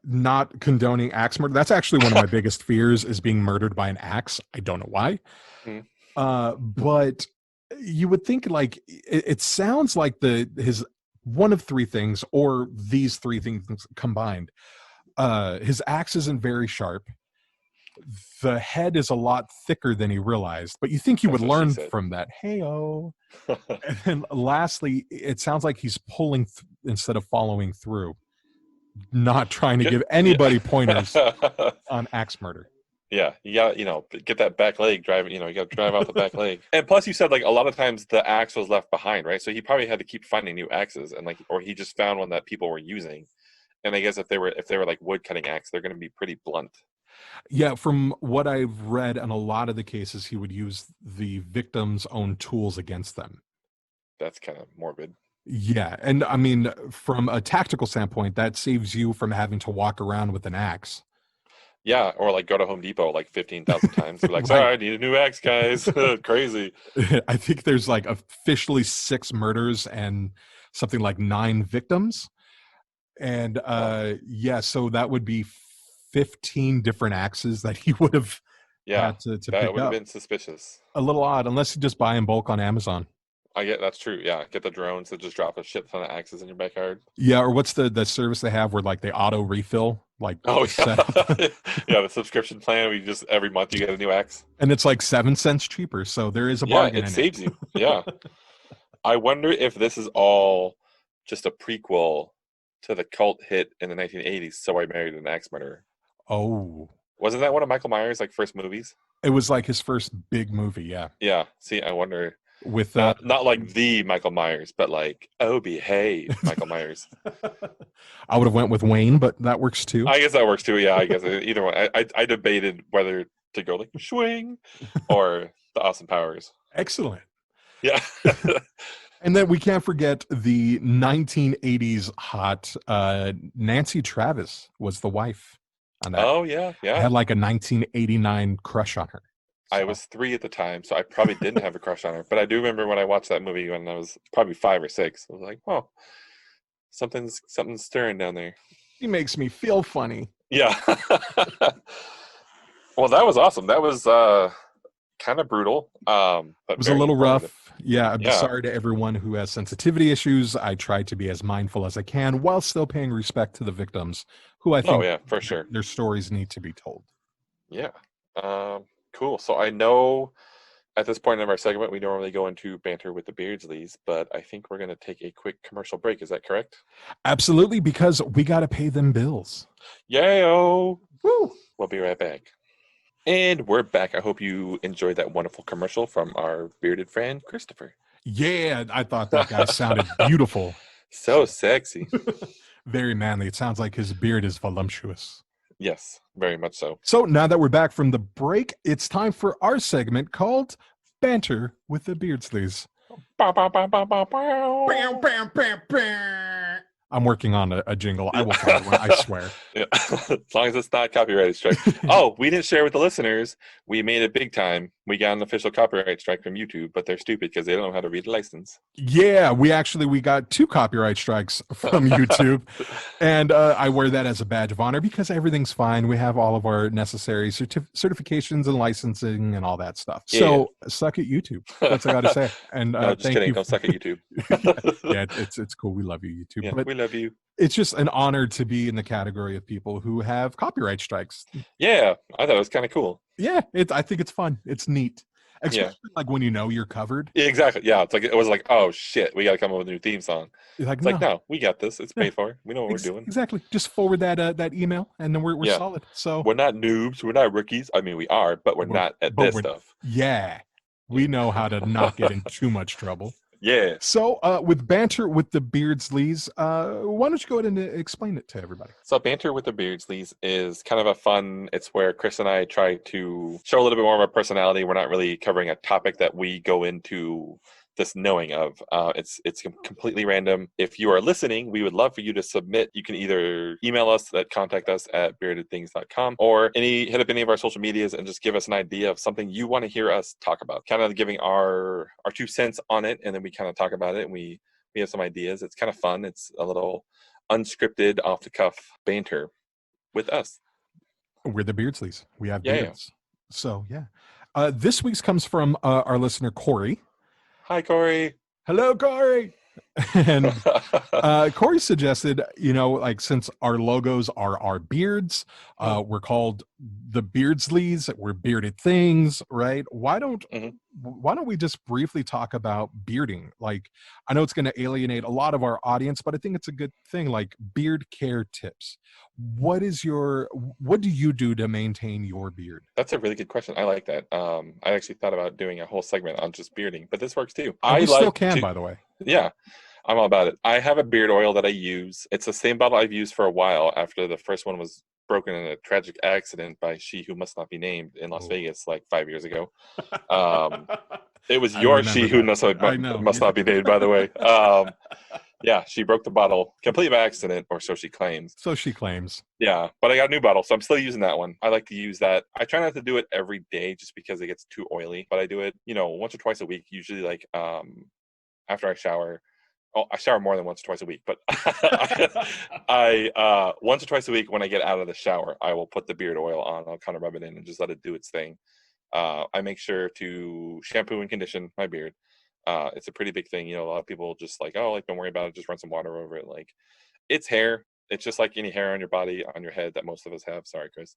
Not condoning axe murder. That's actually one of my biggest fears is being murdered by an axe. I don't know why. mm, But you would think like it sounds like his one of three things or these three things combined. His axe isn't very sharp. The head is a lot thicker than he realized, but you think he would that's what she learn said. from that. Hey-oh. And then lastly, it sounds like he's pulling instead of following through, not trying to give anybody pointers Yeah. on axe murder. Yeah, you got get that back leg driving. You got to drive out the back leg. And plus, you said like a lot of times the axe was left behind, right? So he probably had to keep finding new axes, and like, or he just found one that people were using. And I guess if they were like wood cutting axe, they're going to be pretty blunt. Yeah, from what I've read, in a lot of the cases, he would use the victim's own tools against them. That's kind of morbid. Yeah, and I mean, from a tactical standpoint, that saves you from having to walk around with an axe. Yeah, or like go to Home Depot like 15,000 times. Be like, sorry, Right. I need a new axe, guys. Crazy. I think there's like officially 6 murders and something like 9 victims. And Wow. yeah, so that would be 15 different axes that he would have Yeah, had to that pick would have up. been suspicious. A little odd, unless you just buy in bulk on Amazon. I get that's true. Yeah, get the drones to just drop a shit ton of axes in your backyard. Yeah, or what's the service they have where like they auto refill like Oh a yeah, set up, yeah. The subscription plan, we just every month you get a new axe. and it's like 7 cents cheaper, so there is a Yeah, bargain it in it. saves you. Yeah, I wonder if this is all just a prequel to the cult hit in the 1980s. So I Married an Axe Murderer. Oh, Wasn't that one of Michael Myers' like first movies? it was like his first big movie, yeah. Yeah. See, I wonder. With Not like the Michael Myers, but like oh behave Michael Myers. I would have went with Wayne, but that works too. I guess that works too. Yeah, I guess either one. I debated whether to go like swing or the Austin Powers. Excellent. Yeah. And then we can't forget the 1980s hot Nancy Travis was the wife on that. Oh yeah, I yeah. had like a 1989 crush on her. I So was 3 at the time, so I probably didn't have a crush on her. But I do remember when I watched that movie when I was probably 5 or 6. I was like, "Oh, something's stirring down there." she makes me feel funny. Yeah. Well, that was awesome. That was kind of brutal, It but was a very little informative. rough. Yeah, I'm Yeah. sorry to everyone who has sensitivity issues. I try to be as mindful as I can while still paying respect to the victims who I Oh think yeah, for sure. their stories need to be told. Yeah. Cool. So I know at this point in our segment we normally go into banter with the Beardsleys, but I think we're going to take a quick commercial break. Is that correct? Absolutely, because we got to pay them bills. Yayo! Woo! We'll be right back. And we're back. I hope you enjoyed that wonderful commercial from our bearded friend, Christopher. Yeah, I thought that guy sounded beautiful. So sexy. Very manly. It sounds like his beard is voluptuous. Yes, very much so. So now that we're back from the break, it's time for our segment called Banter with the Beardsleys. Bow, bow, bow, bow, bow, bow. I'm working on a jingle. I will find one, I swear. Yeah. As long as it's not copyright strike. Oh, we didn't share with the listeners. We made it big time. We got an official copyright strike from YouTube, but they're stupid because they don't know how to read a license. Yeah, we got 2 copyright strikes from YouTube, and I wear that as a badge of honor because everything's fine. We have all of our necessary certifications and licensing and all that stuff. Yeah. So suck at YouTube. That's what I got to say. And No, just thank kidding. you. Don't suck at YouTube. Yeah, it's cool. We love you, YouTube. Yeah, but we love you. it's just an honor to be in the category of people who have copyright strikes. Yeah, I thought it was kind of cool. Yeah, I think it's fun. It's neat. Especially like when you know you're covered. Yeah, exactly. Yeah, it was like, oh shit, we got to come up with a new theme song. Like, it's no, we got this. It's paid for. We know what we're doing. Exactly. Just forward that email, and then we're solid. So we're not noobs. We're not rookies. I mean, we are, but we're not at this stuff. Yeah, we know how to not get in too much trouble. Yeah. So with Banter with the Beardsleys, why don't you go ahead and explain it to everybody? So Banter with the Beardsleys is kind of a fun, it's where Chris and I try to show a little bit more of our personality. We're not really covering a topic that we go into this knowing of. It's completely random. If you are listening, we would love for you to submit. You can either email us at contact@beardedthings.com or hit up any of our social medias and just give us an idea of something you want to hear us talk about. Kind of giving our 2 cents on it, and then we kind of talk about it, and we have some ideas. It's kind of fun. It's a little unscripted, off the cuff banter with us. We're the Beardsleys. We have beards. So this week's comes from our listener Corey. Hi, Corey. Hello, Corey. And Corey suggested, since our logos are our beards, we're called the Beardsleys. We're bearded things, right? Why don't we just briefly talk about bearding? Like, I know it's going to alienate a lot of our audience, but I think it's a good thing. Like, beard care tips. What do you do to maintain your beard? That's a really good question. I like that. I actually thought about doing a whole segment on just bearding, but this works too. And we still can, by the way. Yeah, I'm all about it. I have a beard oil that I use. It's the same bottle I've used for a while after the first one was broken in a tragic accident by she who must not be named in Las Vegas like 5 years ago. It was your she who must not be named, by the way. Yeah, she broke the bottle completely by accident, or so she claims. Yeah, but I got a new bottle, so I'm still using that one. I like to use that. I try not to do it every day just because it gets too oily, but I do it, once or twice a week, usually like after I shower. Oh, I shower more than once or twice a week, but I once or twice a week when I get out of the shower, I will put the beard oil on. I'll kind of rub it in and just let it do its thing. I make sure to shampoo and condition my beard. It's a pretty big thing. A lot of people just don't worry about it. Just run some water over it. Like, it's hair. It's just like any hair on your body, on your head that most of us have. Sorry, Chris.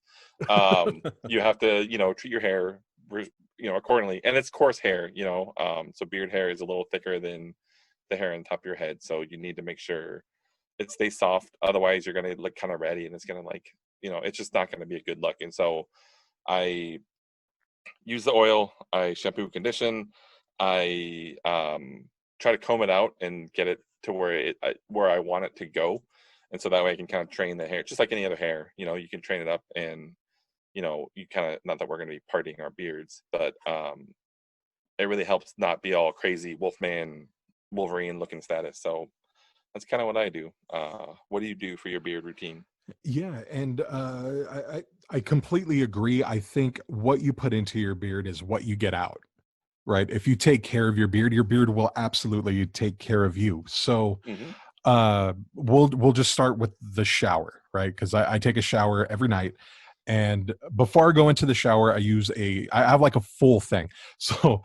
You have to, treat your hair, accordingly. And it's coarse hair, so beard hair is a little thicker than the hair on top of your head. So you need to make sure it stays soft. Otherwise, you're going to look kind of ratty, and it's going to it's just not going to be a good look. And so I use the oil, I shampoo, condition, I try to comb it out and get it to where I want it to go, and so that way I can kind of train the hair, just like any other hair. You can train it up, and you kind of, not that we're going to be parting our beards, but it really helps not be all crazy Wolverine looking status. So that's kind of what I do. What do you do for your beard routine? Yeah, and I completely agree. I think what you put into your beard is what you get out. Right. If you take care of your beard will absolutely take care of you. So we'll just start with the shower, right? Because I take a shower every night. And before I go into the shower, I have like a full thing. So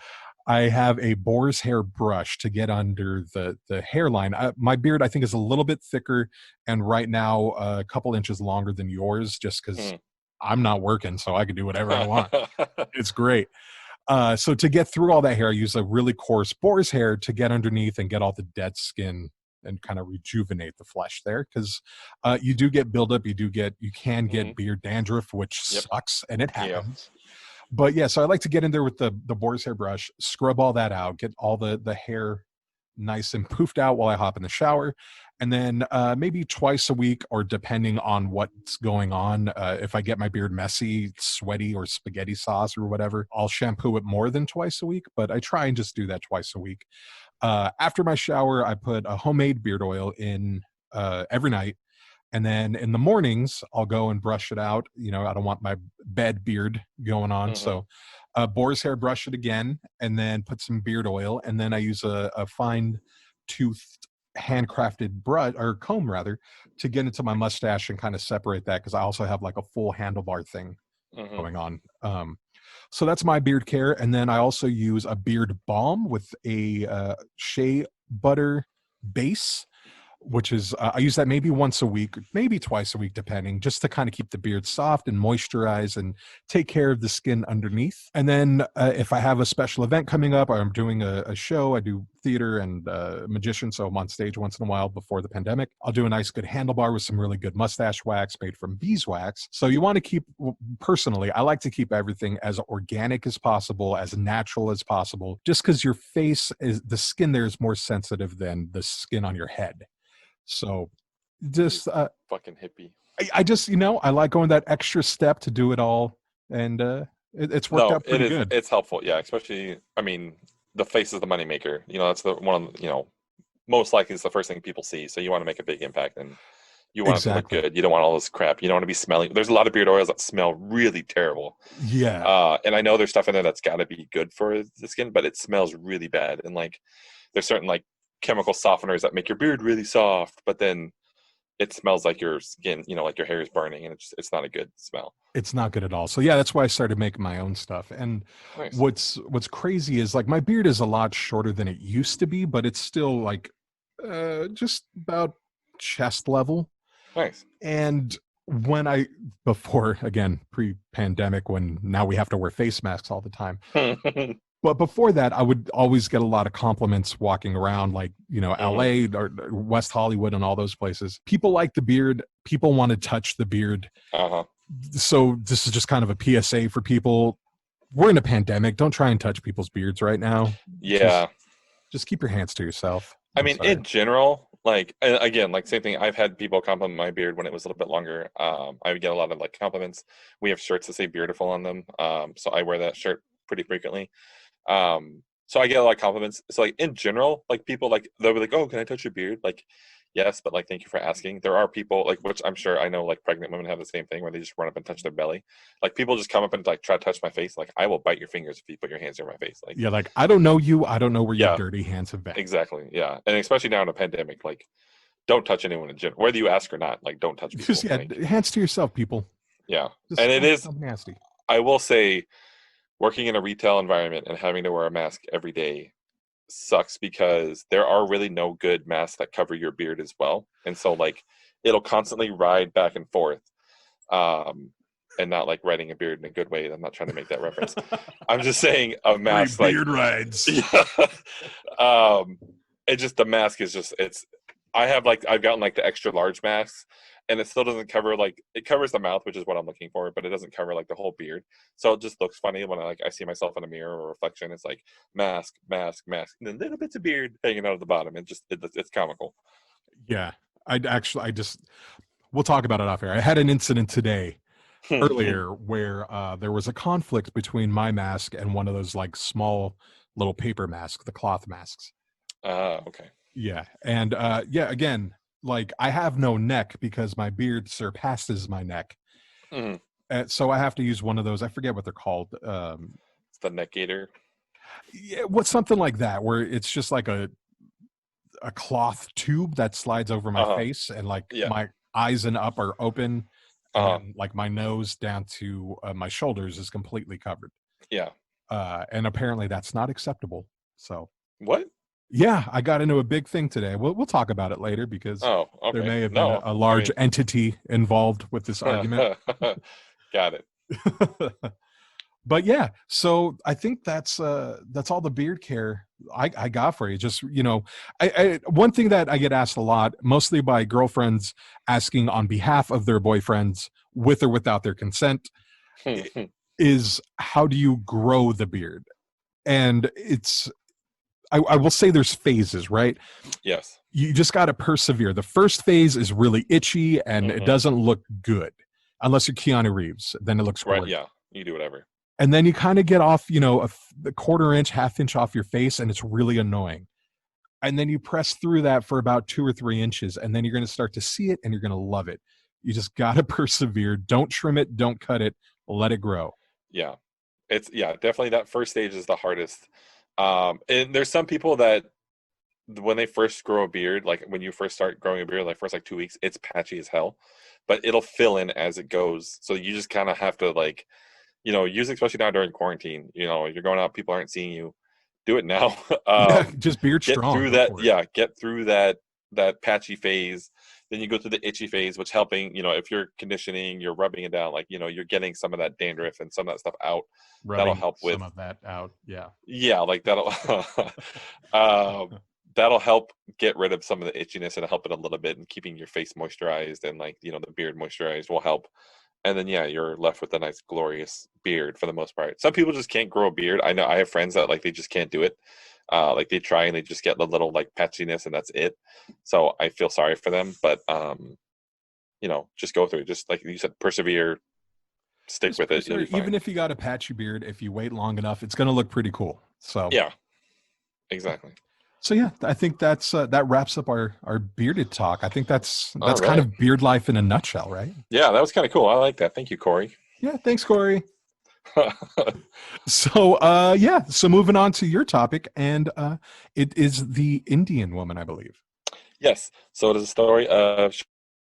I have a boar's hair brush to get under the hairline. My beard, I think, is a little bit thicker, and right now a couple inches longer than yours, just because I'm not working, so I can do whatever I want. It's great. So to get through all that hair, I use a really coarse boar's hair to get underneath and get all the dead skin and kind of rejuvenate the flesh there, because you do get buildup. You can get beard dandruff, which sucks, and it happens. But yeah, so I like to get in there with the boar's hair brush, scrub all that out, get all the hair nice and poofed out while I hop in the shower. And then maybe twice a week, or depending on what's going on, if I get my beard messy, sweaty, or spaghetti sauce or whatever, I'll shampoo it more than twice a week. But I try and just do that twice a week. After my shower, I put a homemade beard oil in every night. And then in the mornings, I'll go and brush it out. I don't want my bed beard going on. So boar's hair, brush it again, and then put some beard oil. And then I use a fine toothed handcrafted brush, or comb rather, to get into my mustache and kind of separate that, because I also have like a full handlebar thing going on. So that's my beard care. And then I also use a beard balm with a shea butter base, which is I use that maybe once a week, maybe twice a week, depending, just to kind of keep the beard soft and moisturize and take care of the skin underneath. And then if I have a special event coming up, or I'm doing a show, I do theater and magician, so I'm on stage once in a while before the pandemic, I'll do a nice good handlebar with some really good mustache wax made from beeswax. So you want to keep, personally, I like to keep everything as organic as possible, as natural as possible, just because your face is, the skin there is more sensitive than the skin on your head. So just fucking hippie. I just, I like going that extra step to do it all. And it's worked out pretty good. It's helpful. Yeah. Especially, I mean, the face is the moneymaker. That's the one, most likely is the first thing people see. So you want to make a big impact, and you want it to look good. You don't want all this crap. You don't want to be smelling. There's a lot of beard oils that smell really terrible. Yeah. And I know there's stuff in there that's got to be good for the skin, but it smells really bad. And like, there's certain like chemical softeners that make your beard really soft, but then it smells like your skin, like your hair is burning, and it's not a good smell. It's not good at all. So yeah, that's why I started making my own stuff. And nice. What's crazy is, like, my beard is a lot shorter than it used to be, but it's still like just about chest level. Nice. And before, again, pre-pandemic, when now we have to wear face masks all the time. But before that, I would always get a lot of compliments walking around, like, LA or West Hollywood and all those places. People like the beard. People want to touch the beard. So this is just kind of a PSA for people. We're in a pandemic. Don't try and touch people's beards right now. Yeah. Just keep your hands to yourself. I mean, in general, like, again, like, same thing. I've had people compliment my beard when it was a little bit longer. I would get a lot of like compliments. We have shirts that say Beardiful on them. So I wear that shirt pretty frequently. So I get a lot of compliments. So like, in general, like, people, like, they'll be like, "Oh, can I touch your beard?" Like, yes, but like, thank you for asking. There are people, like, which I'm sure I know, like, pregnant women have the same thing, where they just run up and touch their belly. Like, people just come up and like try to touch my face. Like, I will bite your fingers if you put your hands near my face. Like, yeah, like, I don't know you. I don't know where your dirty hands have been. Exactly. Yeah. And especially now in a pandemic, like, don't touch anyone in general, whether you ask or not. Like, don't touch people. Just, hands to yourself, people. Yeah. Just, and it is nasty. I will say, working in a retail environment and having to wear a mask every day sucks, because there are really no good masks that cover your beard as well. And so, like, it'll constantly ride back and forth. And not like riding a beard in a good way. I'm not trying to make that reference. I'm just saying a mask, like, beard rides. Yeah. It just, the mask is just, I've gotten like the extra large masks, and it still doesn't cover, like, it covers the mouth, which is what I'm looking for, but it doesn't cover like the whole beard. So it just looks funny when I see myself in a mirror or reflection. It's like mask, and then little bits of beard hanging out of the bottom. It's comical. Yeah. We'll talk about it off air. I had an incident today earlier where there was a conflict between my mask and one of those like small little paper masks, the cloth masks. Okay. Yeah. And again, like, I have no neck because my beard surpasses my neck. So I have to use one of those. I forget what they're called. It's the neck gaiter. Yeah, what's something like that, where it's just like a cloth tube that slides over my face, and like my eyes and up are open, and like my nose down to my shoulders is completely covered. Yeah. And apparently that's not acceptable. So what? Yeah, I got into a big thing today. We'll talk about it later, because there may have been a large entity involved with this argument. Got it. But yeah, so I think that's all the beard care I got for you. Just, one thing that I get asked a lot, mostly by girlfriends asking on behalf of their boyfriends, with or without their consent, is how do you grow the beard? And it's I will say there's phases, right? Yes. You just got to persevere. The first phase is really itchy and it doesn't look good unless you're Keanu Reeves. Then it looks Right. great. Yeah. You do whatever. And then you kind of get off, a quarter inch, half inch off your face, and it's really annoying. And then you press through that for about 2 or 3 inches, and then you're going to start to see it and you're going to love it. You just got to persevere. Don't trim it. Don't cut it. Let it grow. Yeah. It's definitely that first stage is the hardest. And there's some people that when they first grow a beard, like when you first start growing a beard, like first like 2 weeks, it's patchy as hell, but it'll fill in as it goes. So you just kind of have to like, use, especially now during quarantine, you're going out, people aren't seeing you. Do it now. Yeah, just beard Get strong. through Go that. for it. Yeah, get through that patchy phase. Then you go through the itchy phase, which helping, if you're conditioning, you're rubbing it down, like, you're getting some of that dandruff and some of that stuff out. That'll Rubbing help with, some of that out. Yeah. yeah, like that'll, that'll help get rid of some of the itchiness and help it a little bit, and keeping your face moisturized and like, the beard moisturized will help. And then, yeah, you're left with a nice, glorious beard for the most part. Some people just can't grow a beard. I know I have friends that like, they just can't do it. Like they try and they just get a little like patchiness and that's it. So I feel sorry for them, but just go through it. Just like you said, persevere, stick Just with it. You'll be fine. even if you got a patchy beard, if you wait long enough, it's going to look pretty cool. So Yeah, exactly. So yeah, I think that wraps up our bearded talk. I think that's All kind right. of beard life in a nutshell, right? Yeah, that was kind of cool. I like that. Thank you, Corey. Yeah, thanks, Corey. So so moving on to your topic, and it is the Indian woman, I believe. Yes. So it is a story of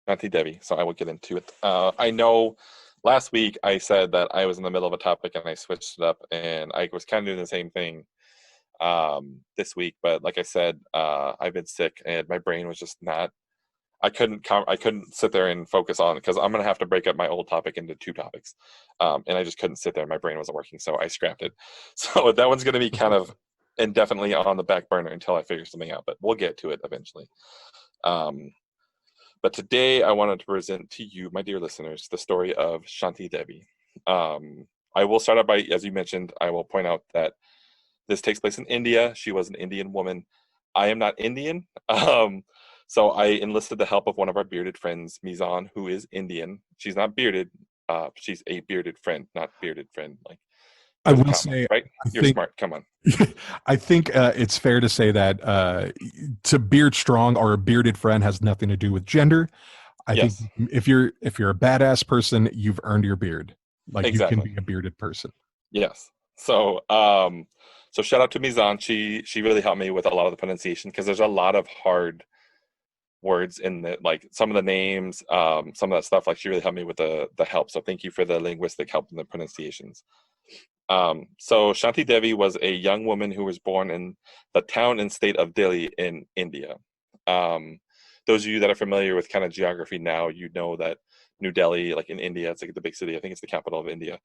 Shanti Devi. So I will get into it. I know last week I said that I was in the middle of a topic and I switched it up, and I was kind of doing the same thing this week. But like I said, I've been sick and my brain was just not. I couldn't sit there and focus on it because I'm gonna have to break up my old topic into 2 topics, and I just couldn't sit there. My brain wasn't working, so I scrapped it. So that one's gonna be kind of indefinitely on the back burner until I figure something out. But we'll get to it eventually. But today I wanted to present to you, my dear listeners, the story of Shanti Devi. I will start out by, as you mentioned, I will point out that this takes place in India. She was an Indian woman. I am not Indian. So I enlisted the help of one of our bearded friends, Mizan, who is Indian. She's not bearded. She's a bearded friend, not bearded friend. Like I will say, right? You're smart. Come on. I think it's fair to say that to beard strong or a bearded friend has nothing to do with gender. I think if you're a badass person, you've earned your beard. Like exactly. You can be a bearded person. Yes. So so shout out to Mizan. She really helped me with a lot of the pronunciation because there's a lot of hard words in the, like some of the names, some of that stuff. Like she really helped me with the help. So thank you for the linguistic help in the pronunciations. So Shanti Devi was a young woman who was born in the town and state of Delhi in India. Those of you that are familiar with kind of geography now, you know that New Delhi, like in India, it's like the big city. I think it's the capital of India.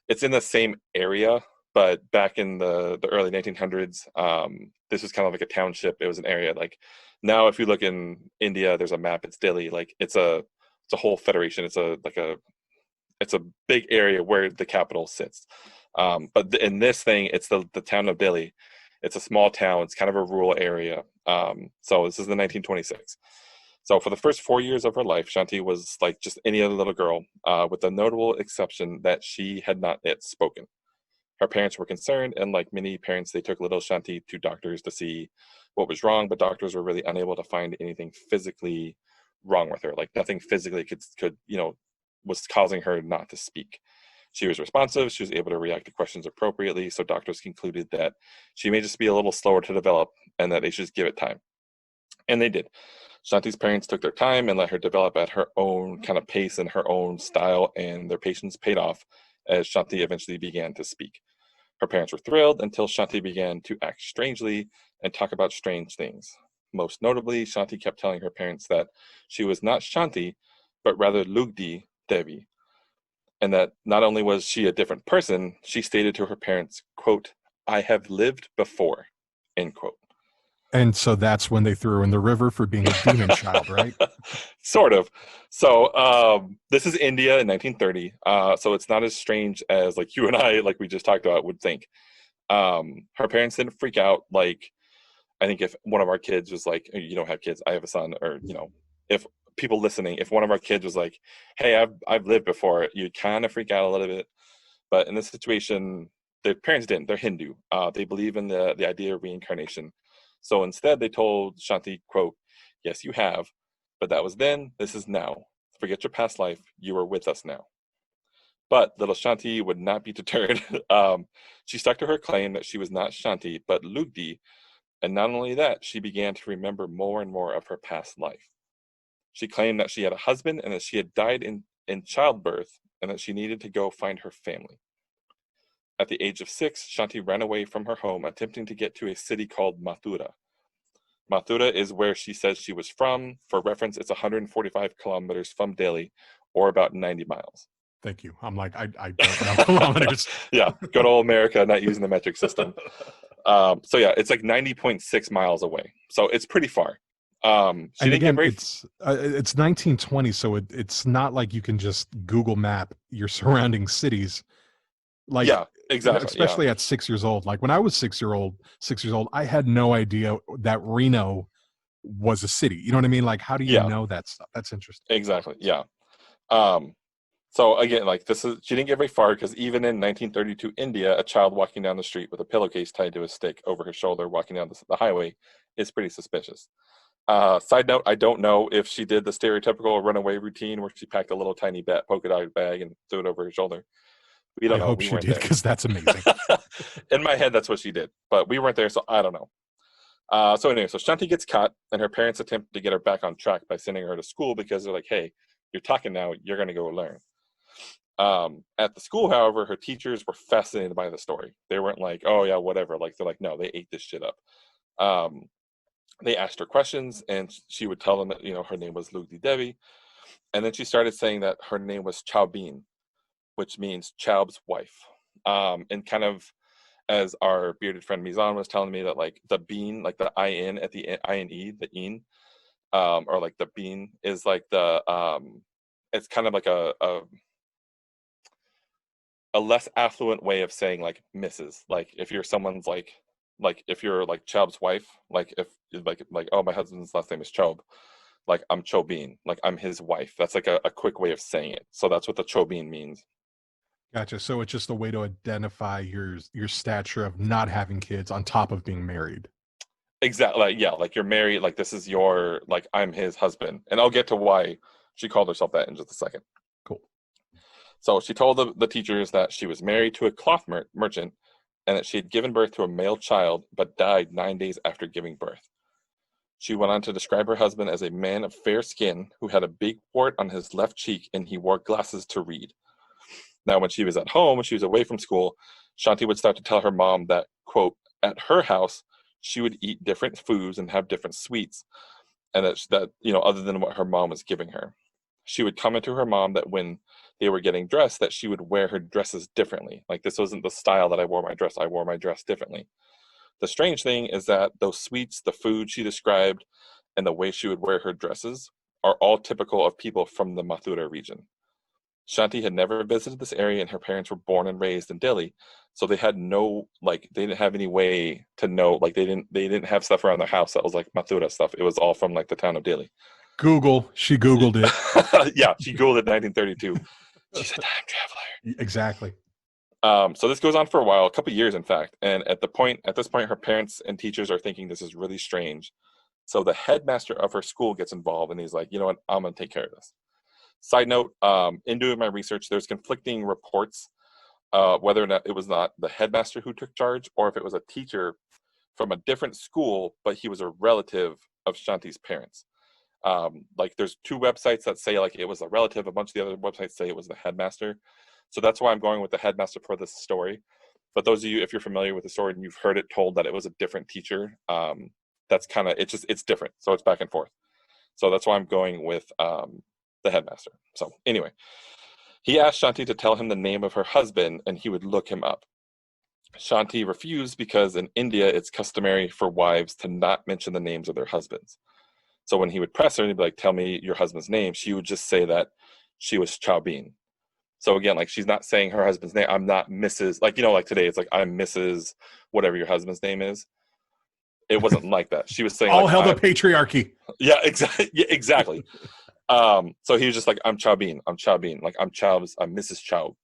It's in the same area, but back in the early 1900s, this was kind of like a township. It was an area like now, if you look in India, there's a map. It's Delhi. Like it's a whole federation. It's a big area where the capital sits. But in this thing, it's the town of Delhi. It's a small town. It's kind of a rural area. So this is the 1926. So for the first 4 years of her life, Shanti was like just any other little girl, with the notable exception that she had not yet spoken. Her parents were concerned, and like many parents, they took little Shanti to doctors to see what was wrong, but doctors were really unable to find anything physically wrong with her. Like nothing physically could was causing her not to speak. She was responsive. She was able to react to questions appropriately. So doctors concluded that she may just be a little slower to develop and that they should just give it time. And they did. Shanti's parents took their time and let her develop at her own kind of pace and her own style, and their patience paid off as Shanti eventually began to speak. Her parents were thrilled until Shanti began to act strangely and talk about strange things. Most notably, Shanti kept telling her parents that she was not Shanti, but rather Lugdi Devi, and that not only was she a different person, she stated to her parents, quote, "I have lived before," end quote. And so that's when they threw her in the river for being a demon child, right? Sort of. So this is India in 1930. So it's not as strange as like you and I, like we just talked about, would think. Her parents didn't freak out. Like, I think if one of our kids was like, you don't have kids, I have a son, or, you know, if people listening, if one of our kids was like, hey, I've lived before, you'd kind of freak out a little bit. But in this situation, their parents didn't. They're Hindu. They believe in the idea of reincarnation. So instead, they told Shanti, quote, yes, you have, but that was then, this is now. Forget your past life. You are with us now. But little Shanti would not be deterred. She stuck to her claim that she was not Shanti, but Lugdi. And not only that, she began to remember more and more of her past life. She claimed that she had a husband and that she had died in childbirth and that she needed to go find her family. At the age of 6, Shanti ran away from her home, attempting to get to a city called Mathura. Mathura is where she says she was from. For reference, it's 145 kilometers from Delhi, or about 90 miles. Thank you. I'm like, I don't know kilometers. Yeah, good old America, not using the metric system. So yeah, it's like 90.6 miles away. So it's pretty far. She And didn't again, get very. it's 1920, so it's not like you can just Google map your surrounding cities. Like, Yeah, exactly. especially at 6 years old. Like when I was 6 years old, I had no idea that Reno was a city. You know what I mean? Like, how do you Yeah, know that stuff? That's interesting. exactly. Yeah. So again, like she didn't get very far because even in 1932 India, a child walking down the street with a pillowcase tied to a stick over his shoulder walking down the highway is pretty suspicious. Side note, I don't know if she did the stereotypical runaway routine where she packed a little tiny polka dot bag and threw it over her shoulder. We don't I know. hope We she weren't did, there. because that's amazing. In my head, that's what she did, but we weren't there, so I don't know. So anyway, so Shanti gets caught, and her parents attempt to get her back on track by sending her to school because they're like, hey, you're talking now, you're going to go learn. At the school, however, her teachers were fascinated by the story. They weren't like, oh yeah, whatever. Like, they're like, no, they ate this shit up. They asked her questions, and she would tell them that, you know, her name was Lugdi Devi. And then she started saying that her name was Chaubin, which means Chaub's wife. And kind of as our bearded friend Mizan was telling me that, like, the bean, like the in at the ine, the in, or like the bean is like the it's kind of like a less affluent way of saying like Mrs. Like if you're someone's like if you're like Chubb's wife, like if like oh, my husband's last name is Chubb, like I'm Chobin, like I'm his wife. That's like a quick way of saying it. So that's what the Chobin means. Gotcha. So it's just a way to identify your stature of not having kids on top of being married. Exactly. Like, yeah, like you're married, like this is your, like I'm his husband. And I'll get to why she called herself that in just a second. Cool. So she told the teachers that she was married to a cloth merchant and that she had given birth to a male child but died 9 days after giving birth. She went on to describe her husband as a man of fair skin who had a big wart on his left cheek and he wore glasses to read. Now, when she was at home, when she was away from school, Shanti would start to tell her mom that, quote, at her house, she would eat different foods and have different sweets, and that you know, other than what her mom was giving her. She would comment to her mom that when they were getting dressed, that she would wear her dresses differently. Like, this wasn't the style that I wore my dress. I wore my dress differently. The strange thing is that those sweets, the food she described, and the way she would wear her dresses are all typical of people from the Mathura region. Shanti had never visited this area, and her parents were born and raised in Delhi, so they had no, like, they didn't have any way to know, like, they didn't have stuff around their house that was like Mathura stuff. It was all from like the town of Delhi. Google. She Googled it. Yeah, she Googled it in 1932. She's a time traveler. Exactly. So this goes on for a while, a couple of years, in fact. And at this point, her parents and teachers are thinking this is really strange. So the headmaster of her school gets involved, and he's like, you know what, I'm going to take care of this. Side note, in doing my research, there's conflicting reports whether or not it was not the headmaster who took charge or if it was a teacher from a different school, but he was a relative of Shanti's parents. Like, there's two websites that say like it was a relative. A bunch of the other websites say it was the headmaster. So that's why I'm going with the headmaster for this story. But those of you, if you're familiar with the story and you've heard it told that it was a different teacher, that's kind of, it's different. So it's back and forth. So that's why I'm going with the headmaster. So anyway, he asked Shanti to tell him the name of her husband and he would look him up. Shanti refused because in India it's customary for wives to not mention the names of their husbands. So when he would press her and he'd be like, tell me your husband's name, she would just say that she was Chaubin. So again, like she's not saying her husband's name. I'm not Mrs. Like, like today it's like I'm Mrs. whatever your husband's name is. It wasn't like that. She was saying All like hell the patriarchy. yeah, exactly. Yeah, exactly. So he was just like, I'm Chow Bean. I'm Chow Bean. Like I'm Mrs. Chow.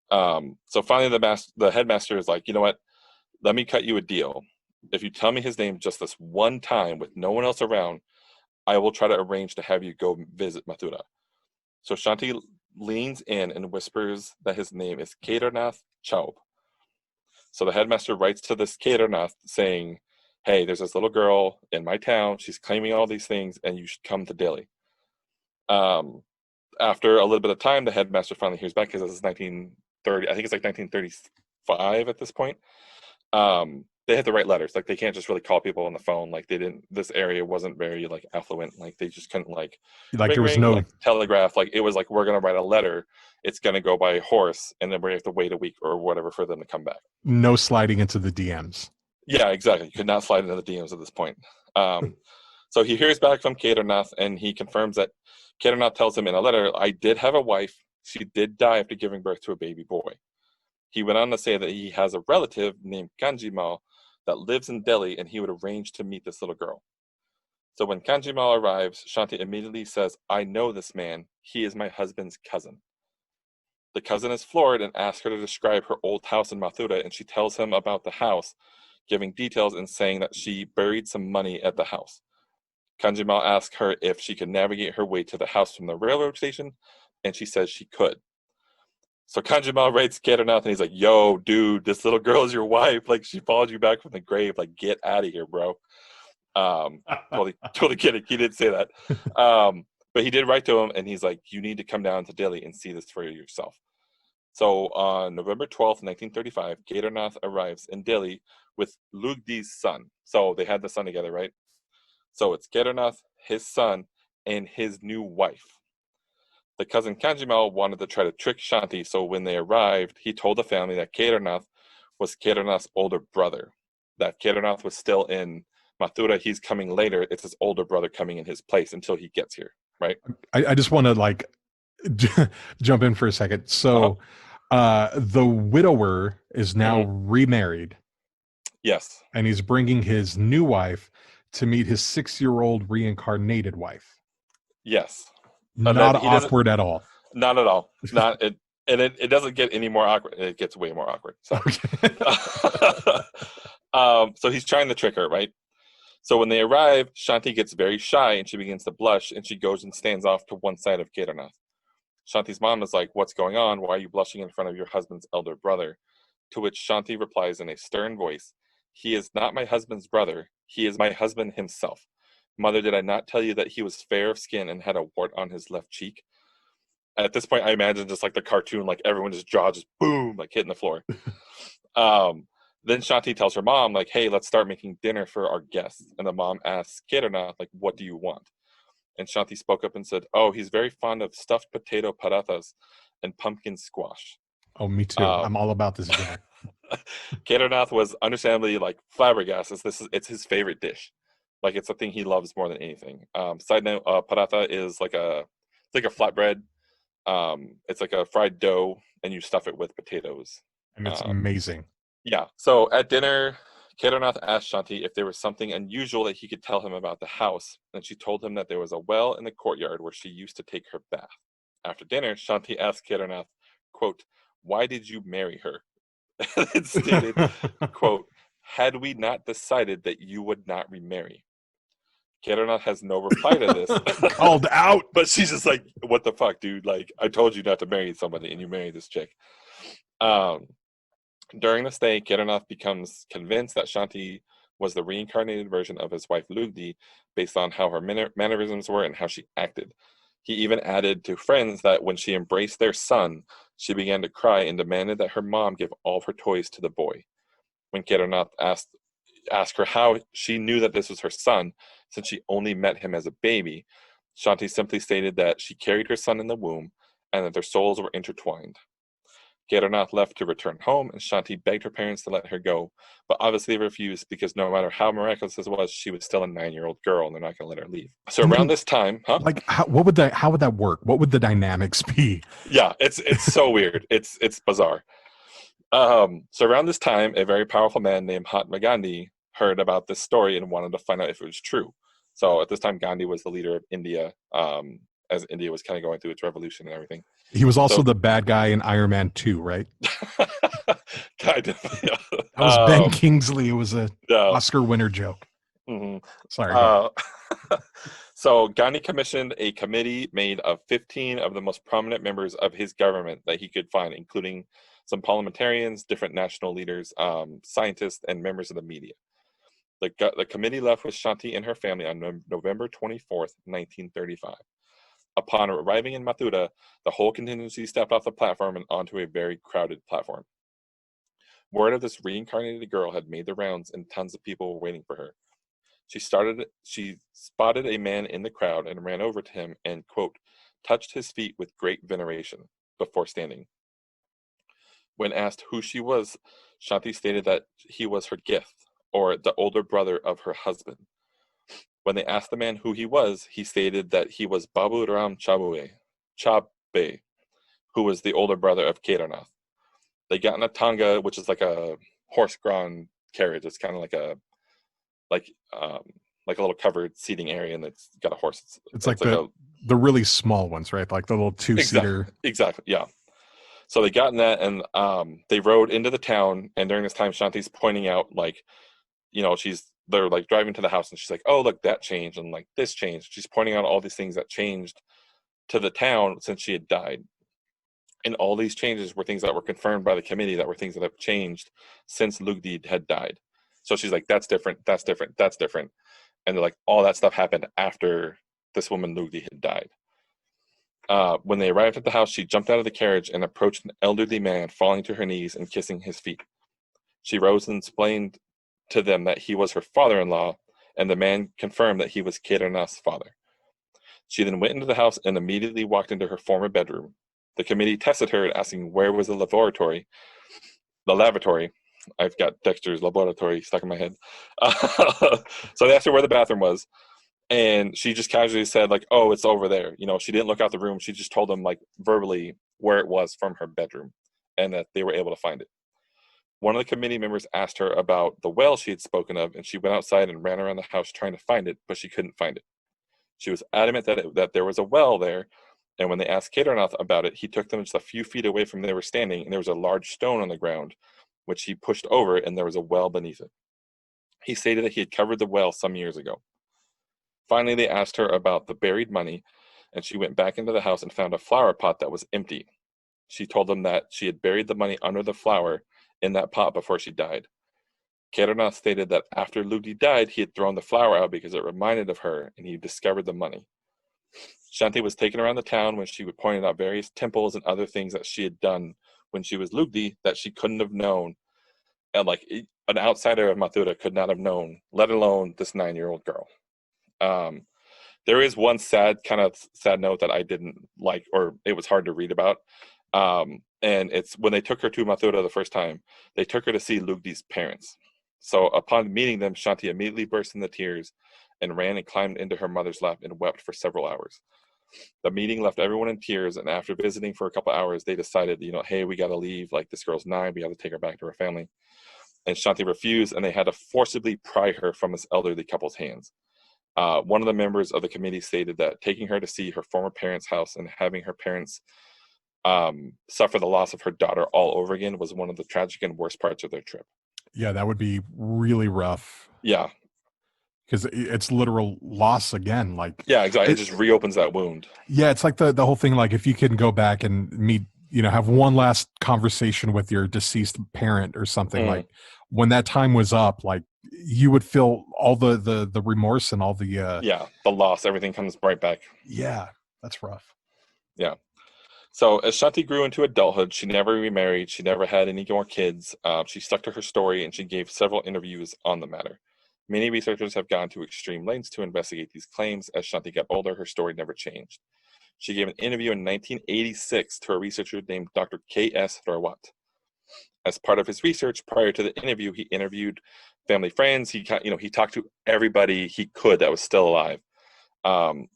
So finally the headmaster is like, you know what? Let me cut you a deal. If you tell me his name just this one time with no one else around, I will try to arrange to have you go visit Mathura. So Shanti leans in and whispers that his name is Kedarnath Chaub. So the headmaster writes to this Kedarnath saying, hey, there's this little girl in my town. She's claiming all these things, and you should come to Delhi. After a little bit of time, the headmaster finally hears back because this is 1930. I think it's like 1935 at this point. They had to write letters. Like they can't just really call people on the phone. Like they didn't. This area wasn't very like affluent. Like they just couldn't like there was ring, no like telegraph. Like it was like we're gonna write a letter. It's gonna go by horse, and then we have to wait a week or whatever for them to come back. no sliding into the DMs. Yeah, exactly. You could not slide into the DMs at this point. So he hears back from Kedarnath, and he confirms that Kedarnath tells him in a letter, I did have a wife. She did die after giving birth to a baby boy. He went on to say that he has a relative named Kanjimal that lives in Delhi, and he would arrange to meet this little girl. So when Kanjimal arrives, Shanti immediately says, I know this man. He is my husband's cousin. The cousin is floored and asks her to describe her old house in Mathura, and she tells him about the house, giving details and saying that she buried some money at the house. Kanjimal asks her if she could navigate her way to the house from the railroad station, and she says she could. So Kanjimal writes Kedarnath, and he's like, yo, dude, this little girl is your wife. Like, she followed you back from the grave. Like, get out of here, bro. Totally kidding. He didn't say that. But he did write to him, and he's like, you need to come down to Delhi and see this for yourself. So on November 12th, 1935, Kedarnath arrives in Delhi with Lugdi's son. So they had the son together, right? So it's Kedarnath, his son, and his new wife. The cousin Kanjimal wanted to try to trick Shanti, so when they arrived, he told the family that Kedarnath was Kedarnath's older brother. That Kedarnath was still in Mathura. He's coming later. It's his older brother coming in his place until he gets here, right? I just want to like jump in for a second. So the widower is now remarried. Yes. And he's bringing his new wife to meet his 6-year-old reincarnated wife. Yes. Not awkward at all. Not at all. Not it, and it doesn't get any more awkward. It gets way more awkward. So, so he's trying to trick her, right? So when they arrive, Shanti gets very shy and she begins to blush, and she goes and stands off to one side of Kedarnath. Shanti's mom is like, "What's going on? Why are you blushing in front of your husband's elder brother?" To which Shanti replies in a stern voice, "He is not my husband's brother. He is my husband himself. Mother, did I not tell you that he was fair of skin and had a wart on his left cheek?" At this point, I imagine just like the cartoon, like everyone just jaw just boom, like hitting the floor. Then Shanti tells her mom, like, "Hey, let's start making dinner for our guests." And the mom asks Kedarnath, like, "What do you want?" And Shanti spoke up and said, "Oh, he's very fond of stuffed potato parathas and pumpkin squash." Oh, me too. I'm all about this dinner. Kedarnath was understandably like flabbergasted. It's his favorite dish. Like it's a thing he loves more than anything. Side note, paratha is like a flatbread. It's like a fried dough, and you stuff it with potatoes. And it's amazing. Yeah. So at dinner, Kedarnath asked Shanti if there was something unusual that he could tell him about the house, and she told him that there was a well in the courtyard where she used to take her bath. After dinner, Shanti asked Kedarnath, quote, "Why did you marry her?" It stated, quote, "Had we not decided that you would not remarry?" Kedarnath has no reply to this. Called out. But she's just like, what the fuck, dude? Like, I told you not to marry somebody, and you married this chick. During the stay, Kedarnath becomes convinced that Shanti was the reincarnated version of his wife Lugdi, based on how her mannerisms were and how she acted. He even added to friends that when she embraced their son, she began to cry and demanded that her mom give all of her toys to the boy. When Kedarnath asked her how she knew that this was her son, since she only met him as a baby, Shanti simply stated that she carried her son in the womb and that their souls were intertwined. Kedarnath left to return home, and Shanti begged her parents to let her go, but obviously they refused because no matter how miraculous this was, she was still a 9-year-old girl, and they're not going to let her leave. So around this time, like how would that work? What would the dynamics be? Yeah, it's so weird. It's bizarre. So around this time, a very powerful man named Mahatma Gandhi heard about this story and wanted to find out if it was true. So at this time, Gandhi was the leader of India, as India was kind of going through its revolution and everything. He was also the bad guy in Iron Man 2, right? Kind of. Yeah. That was Ben Kingsley. It was a Yeah. Oscar winner joke. Mm-hmm. Sorry. So Gandhi commissioned a committee made of 15 of the most prominent members of his government that he could find, including some parliamentarians, different national leaders, scientists, and members of the media. The committee left with Shanti and her family on November 24th, 1935. Upon arriving in Mathura, the whole contingency stepped off the platform and onto a very crowded platform. Word of this reincarnated girl had made the rounds, and tons of people were waiting for her. She spotted a man in the crowd and ran over to him and, quote, touched his feet with great veneration before standing. When asked who she was, Shanti stated that he was her gift, or the older brother of her husband. When they asked the man who he was, he stated that he was Babu Ram Chabe, who was the older brother of Kedarnath. They got in a tanga, which is like a horse-drawn carriage. It's kind of like a little covered seating area, and it's got a horse. It's like the really small ones, right? Like the little 2-seater. Exactly. Yeah. So they got in that, and they rode into the town. And during this time, Shanti's pointing out, like, you know, they're like driving to the house, and she's like, "Oh, look, that changed, and like this changed." She's pointing out all these things that changed to the town since she had died, and all these changes were things that were confirmed by the committee, that were things that have changed since Lugdi had died. So she's like, "That's different. That's different. That's different," and they're like, all that stuff happened after this woman Lugdi had died. When they arrived at the house, she jumped out of the carriage and approached an elderly man, falling to her knees and kissing his feet. She rose and explained to them that he was her father-in-law, and the man confirmed that he was Kedarnath's father. She then went into the house and immediately walked into her former bedroom. The committee tested her, asking where was the lavatory. I've got Dexter's laboratory stuck in my head. So they asked her where the bathroom was, and she just casually said, like, "Oh, it's over there." You know, she didn't look out the room. She just told them, like, verbally where it was from her bedroom, and that they were able to find it. One of the committee members asked her about the well she had spoken of, and she went outside and ran around the house trying to find it, but she couldn't find it. She was adamant that there was a well there, and when they asked Kedarnath about it, he took them just a few feet away from where they were standing, and there was a large stone on the ground, which he pushed over, and there was a well beneath it. He stated that he had covered the well some years ago. Finally, they asked her about the buried money, and she went back into the house and found a flower pot that was empty. She told them that she had buried the money under the flower in that pot before she died. Kedarnath stated that after Lugdi died, he had thrown the flower out because it reminded of her, and he discovered the money. Shanti was taken around the town when she would point out various temples and other things that she had done when she was Lugdi that she couldn't have known, and like an outsider of Mathura could not have known, let alone this 9-year-old girl. There is one sad note that I didn't like, or it was hard to read about. And it's when they took her to Mathura the first time, they took her to see Lugdi's parents. So upon meeting them, Shanti immediately burst into tears and ran and climbed into her mother's lap and wept for several hours. The meeting left everyone in tears, and after visiting for a couple hours, they decided, hey, we got to leave. Like, this girl's 9, we got to take her back to her family. And Shanti refused, and they had to forcibly pry her from this elderly couple's hands. One of the members of the committee stated that taking her to see her former parents' house and having her parents suffer the loss of her daughter all over again was one of the tragic and worst parts of their trip. Yeah, that would be really rough. Yeah. Because it's literal loss again. Like, yeah, exactly. It just reopens that wound. Yeah, it's like the whole thing, like if you can go back and meet, have one last conversation with your deceased parent or something, like when that time was up, like you would feel all the remorse and all the the loss, everything comes right back. Yeah, that's rough. Yeah. So as Shanti grew into adulthood, she never remarried. She never had any more kids. She stuck to her story, and she gave several interviews on the matter. Many researchers have gone to extreme lengths to investigate these claims. As Shanti got older, her story never changed. She gave an interview in 1986 to a researcher named Dr. K.S. Rawat. As part of his research, prior to the interview, he interviewed family friends. He talked to everybody he could that was still alive.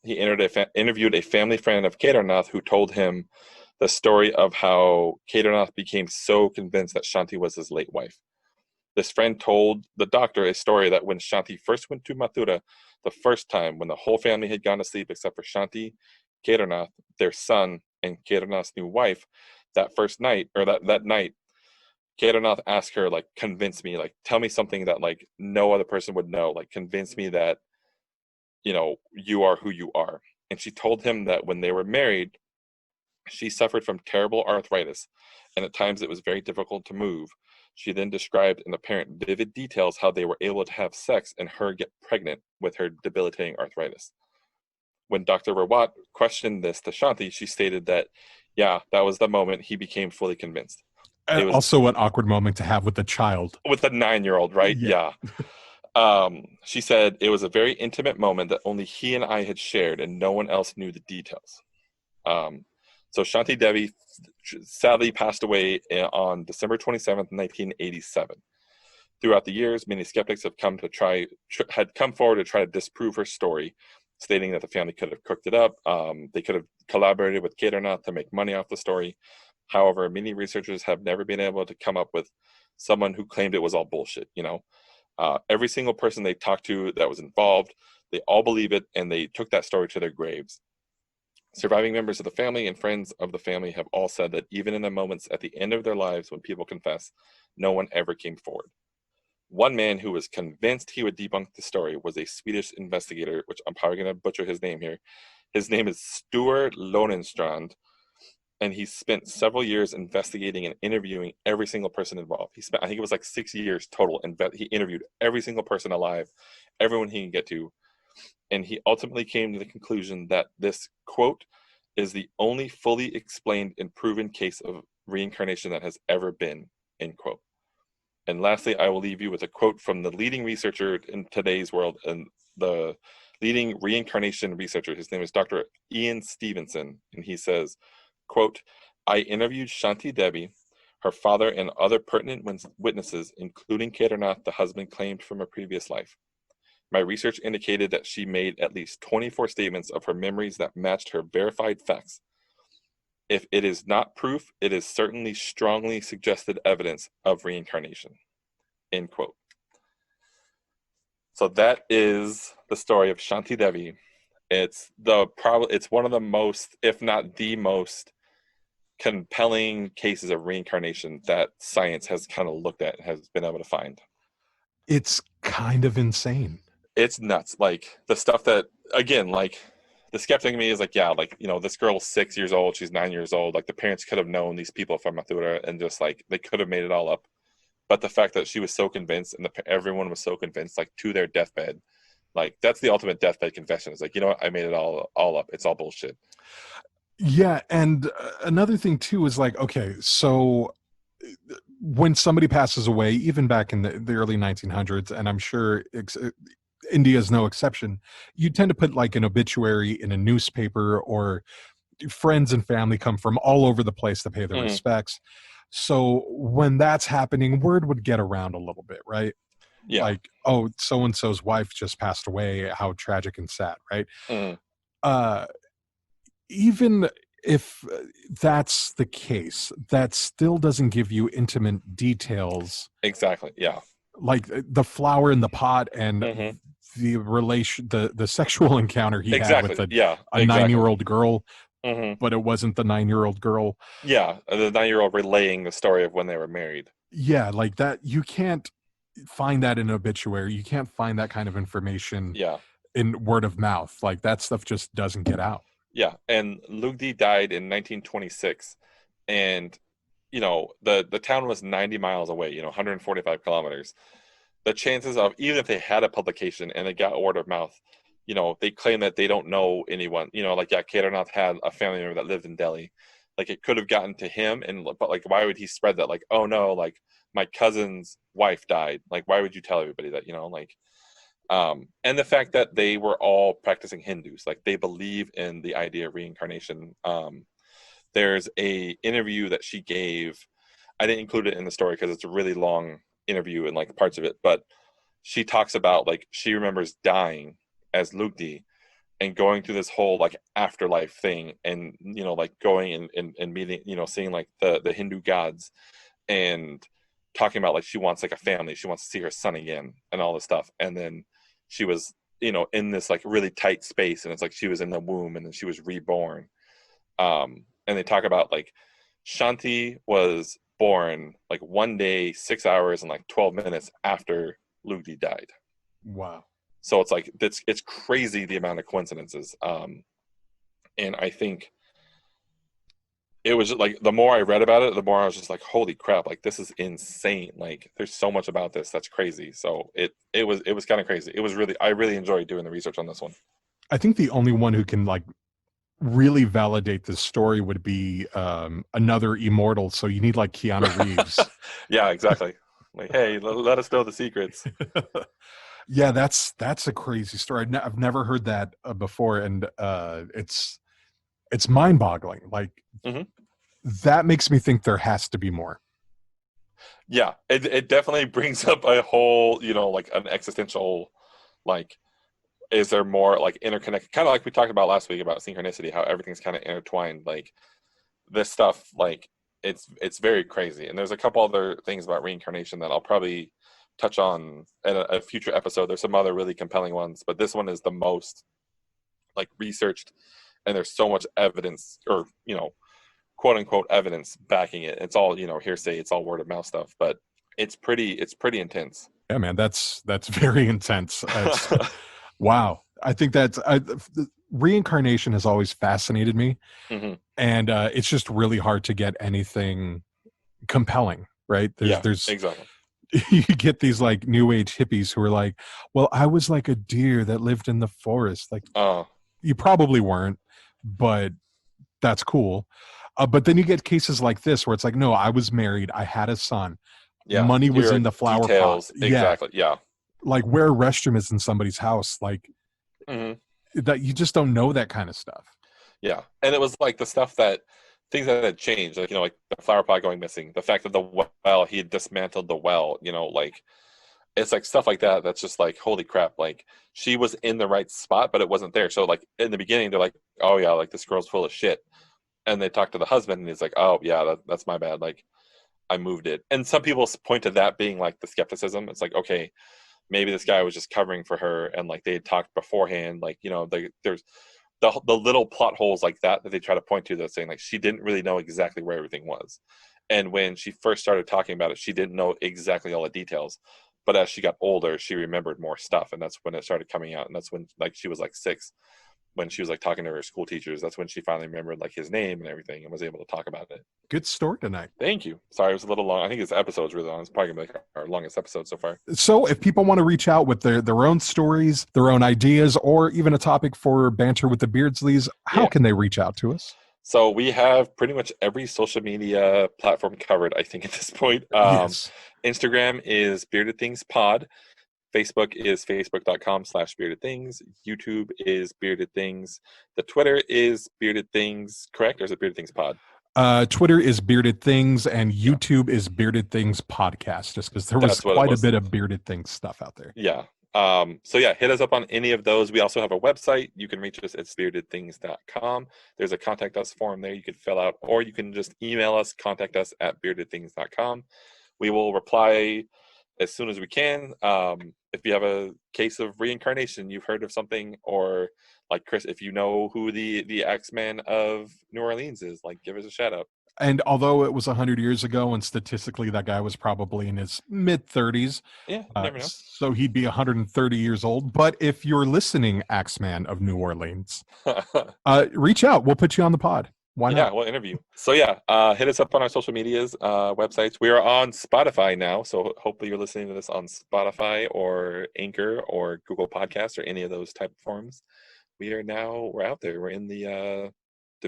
He interviewed a family friend of Kedarnath who told him the story of how Kedarnath became so convinced that Shanti was his late wife. This friend told the doctor a story that when Shanti first went to Mathura, the first time when the whole family had gone to sleep except for Shanti, Kedarnath, their son, and Kedarnath's new wife, that first night, or that night, Kedarnath asked her, like, convince me, like, tell me something that, like, no other person would know, like, convince me that, you are who you are. And she told him that when they were married, she suffered from terrible arthritis, and at times it was very difficult to move. She then described in apparent vivid details how they were able to have sex and her get pregnant with her debilitating arthritis. When Dr. Rawat questioned this to Shanti, she stated that, yeah, that was the moment he became fully convinced. It was Also an awkward moment to have with a child. with a 9-year-old, right? Yeah. She said it was a very intimate moment that only he and I had shared, and no one else knew the details. So Shanti Devi sadly passed away on December 27th, 1987. Throughout the years, many skeptics have come forward to try to disprove her story, stating that the family could have cooked it up. They could have collaborated with Kedarnath to make money off the story. However, many researchers have never been able to come up with someone who claimed it was all bullshit. Every single person they talked to that was involved, they all believe it, and they took that story to their graves. Surviving members of the family and friends of the family have all said that even in the moments at the end of their lives when people confess, no one ever came forward. One man who was convinced he would debunk the story was a Swedish investigator, which I'm probably going to butcher his name here. His name is Stuart Lonenstrand, and he spent several years investigating and interviewing every single person involved. I think it was like 6 years total, and he interviewed every single person alive, everyone he could get to. And he ultimately came to the conclusion that this, quote, is the only fully explained and proven case of reincarnation that has ever been, end quote. And lastly, I will leave you with a quote from the leading researcher in today's world, and the leading reincarnation researcher. His name is Dr. Ian Stevenson, and he says, quote, I interviewed Shanti Devi, her father, and other pertinent witnesses, including Kedarnath, the husband claimed from a previous life. My research indicated that she made at least 24 statements of her memories that matched her verified facts. If it is not proof, it is certainly strongly suggested evidence of reincarnation, end quote. So that is the story of Shanti Devi. It's one of the most, if not the most, compelling cases of reincarnation that science has kind of looked at and has been able to find. It's kind of insane. It's nuts. Like, the stuff that, again, like, the skeptic in me is like, yeah, like, this girl's 6 years old, she's 9 years old. Like, the parents could have known these people from Mathura and just, like, they could have made it all up. But the fact that she was so convinced and everyone was so convinced, like, to their deathbed, like, that's the ultimate deathbed confession. It's like, you know what? I made it all up. It's all bullshit. Yeah, and another thing too is like, okay, so when somebody passes away, even back in the early 1900s, and I'm sure India is no exception, you tend to put like an obituary in a newspaper, or friends and family come from all over the place to pay their respects. So when that's happening, word would get around a little bit, right? Yeah. Like, oh, so-and-so's wife just passed away. How tragic and sad, right? Even if that's the case, that still doesn't give you intimate details. Exactly. Yeah. Like the flower in the pot and the relation, the sexual encounter he had with a 9-year-old girl, but it wasn't the 9-year-old girl. Yeah, the 9-year-old relaying the story of when they were married. Yeah, like that. You can't find that in an obituary. You can't find that kind of information in word of mouth. Like, that stuff just doesn't get out. Yeah, and Lugdi died in 1926, and the town was 90 miles away, 145 kilometers. The chances of, even if they had a publication and they got word of mouth, they claim that they don't know anyone. Like, yeah, Kedarnath had a family member that lived in Delhi. Like, it could have gotten to him, but like, why would he spread that? Like, oh no, like, my cousin's wife died. Like, why would you tell everybody that? Like, And the fact that they were all practicing Hindus, like they believe in the idea of reincarnation. There's a interview that she gave. I didn't include it in the story because it's a really long interview and like parts of it, but she talks about like she remembers dying as Lugdi and going through this whole like afterlife thing, and like going and meeting, seeing like the Hindu gods, and talking about like she wants like a family, she wants to see her son again and all this stuff. And then she was in this like really tight space, and it's like she was in the womb and then she was reborn. And they talk about like Shanti was born like one day, 6 hours and like 12 minutes after Lugdi died. Wow. So it's like it's crazy the amount of coincidences. And I think it was just like the more I read about it, the more I was just like, holy crap, like this is insane. Like there's so much about this that's crazy. So it was kind of crazy. I really enjoyed doing the research on this one. I think the only one who can like really validate this story would be another immortal. So you need like Keanu Reeves. Yeah, exactly. Like, hey, let us know the secrets. Yeah, that's a crazy story. I've never heard that before, and it's mind-boggling. Like that makes me think there has to be more. Yeah, it definitely brings up a whole, like an existential, like, is there more like interconnected? Kind of like we talked about last week about synchronicity, how everything's kind of intertwined. Like this stuff, like it's very crazy. And there's a couple other things about reincarnation that I'll probably touch on in a future episode. There's some other really compelling ones, but this one is the most like researched, and there's so much evidence, or quote unquote evidence backing it. It's all hearsay, it's all word of mouth stuff, but it's pretty intense. Yeah, man, that's very intense. Wow. I think reincarnation has always fascinated me, and it's just really hard to get anything compelling, right? There's exactly. You get these like new age hippies who are like, well, I was like a deer that lived in the forest. Like, you probably weren't, but that's cool. But then you get cases like this where it's like, no, I was married, I had a son, money was in the flower pot. Exactly. Yeah. Like where a restroom is in somebody's house, like that you just don't know that kind of stuff. Yeah, and it was like the stuff that things that had changed, like like the flower pot going missing, the fact that the well, he had dismantled the well, like it's like stuff like that. That's just like holy crap. Like she was in the right spot, but it wasn't there. So like in the beginning, they're like, oh yeah, like this girl's full of shit, and they talk to the husband, and he's like, oh yeah, that's my bad. Like I moved it. And some people point to that being like the skepticism. It's like, okay, maybe this guy was just covering for her, and like they had talked beforehand. Like there's the little plot holes like that they try to point to, that saying like she didn't really know exactly where everything was, and when she first started talking about it, she didn't know exactly all the details, but as she got older, she remembered more stuff, and that's when it started coming out. And that's when like she was like 6, when she was like talking to her school teachers. That's when she finally remembered like his name and everything, and was able to talk about it. Good story tonight. Thank you. Sorry, it was a little long. I think this episode's really long. It's probably gonna be like our longest episode so far. So if people want to reach out with their own stories, their own ideas, or even a topic for Banter with the Beardsleys, how can they reach out to us? So we have pretty much every social media platform covered, I think, at this point. Yes. Instagram is Bearded Things Pod. Facebook is facebook.com/Bearded Things. YouTube is Bearded Things. The Twitter is Bearded Things, correct? Or is it Bearded Things Pod? Twitter is Bearded Things, and YouTube is Bearded Things Podcast, just because there was quite a bit of Bearded Things stuff out there. Yeah. So yeah, hit us up on any of those. We also have a website. You can reach us at beardedthings.com. There's a contact us form there you can fill out, or you can just email us, contact us at beardedthings.com. We will reply as soon as we can. If you have a case of reincarnation, you've heard of something, or like Chris, if you know who the Axeman of New Orleans is, like give us a shout out. And although it was 100 years ago, and statistically that guy was probably in his mid-30s, never know. So he'd be 130 years old. But if you're listening, Axeman of New Orleans, reach out. We'll put you on the pod. Why not? Yeah, we'll interview. So yeah, hit us up on our social medias, websites. We are on Spotify now, so hopefully you're listening to this on Spotify or Anchor or Google Podcasts or any of those type of forms. We're out there. We're in the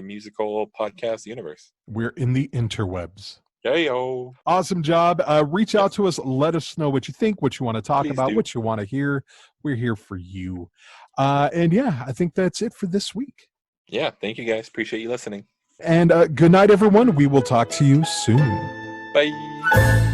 musical podcast universe. We're in the interwebs. Yo. Awesome job. Reach out to us. Let us know what you think, what you want to talk Please about, do. what you want to hear. We're here for you. And yeah, I think that's it for this week. Yeah, thank you guys. Appreciate you listening. And good night, everyone. We will talk to you soon. Bye.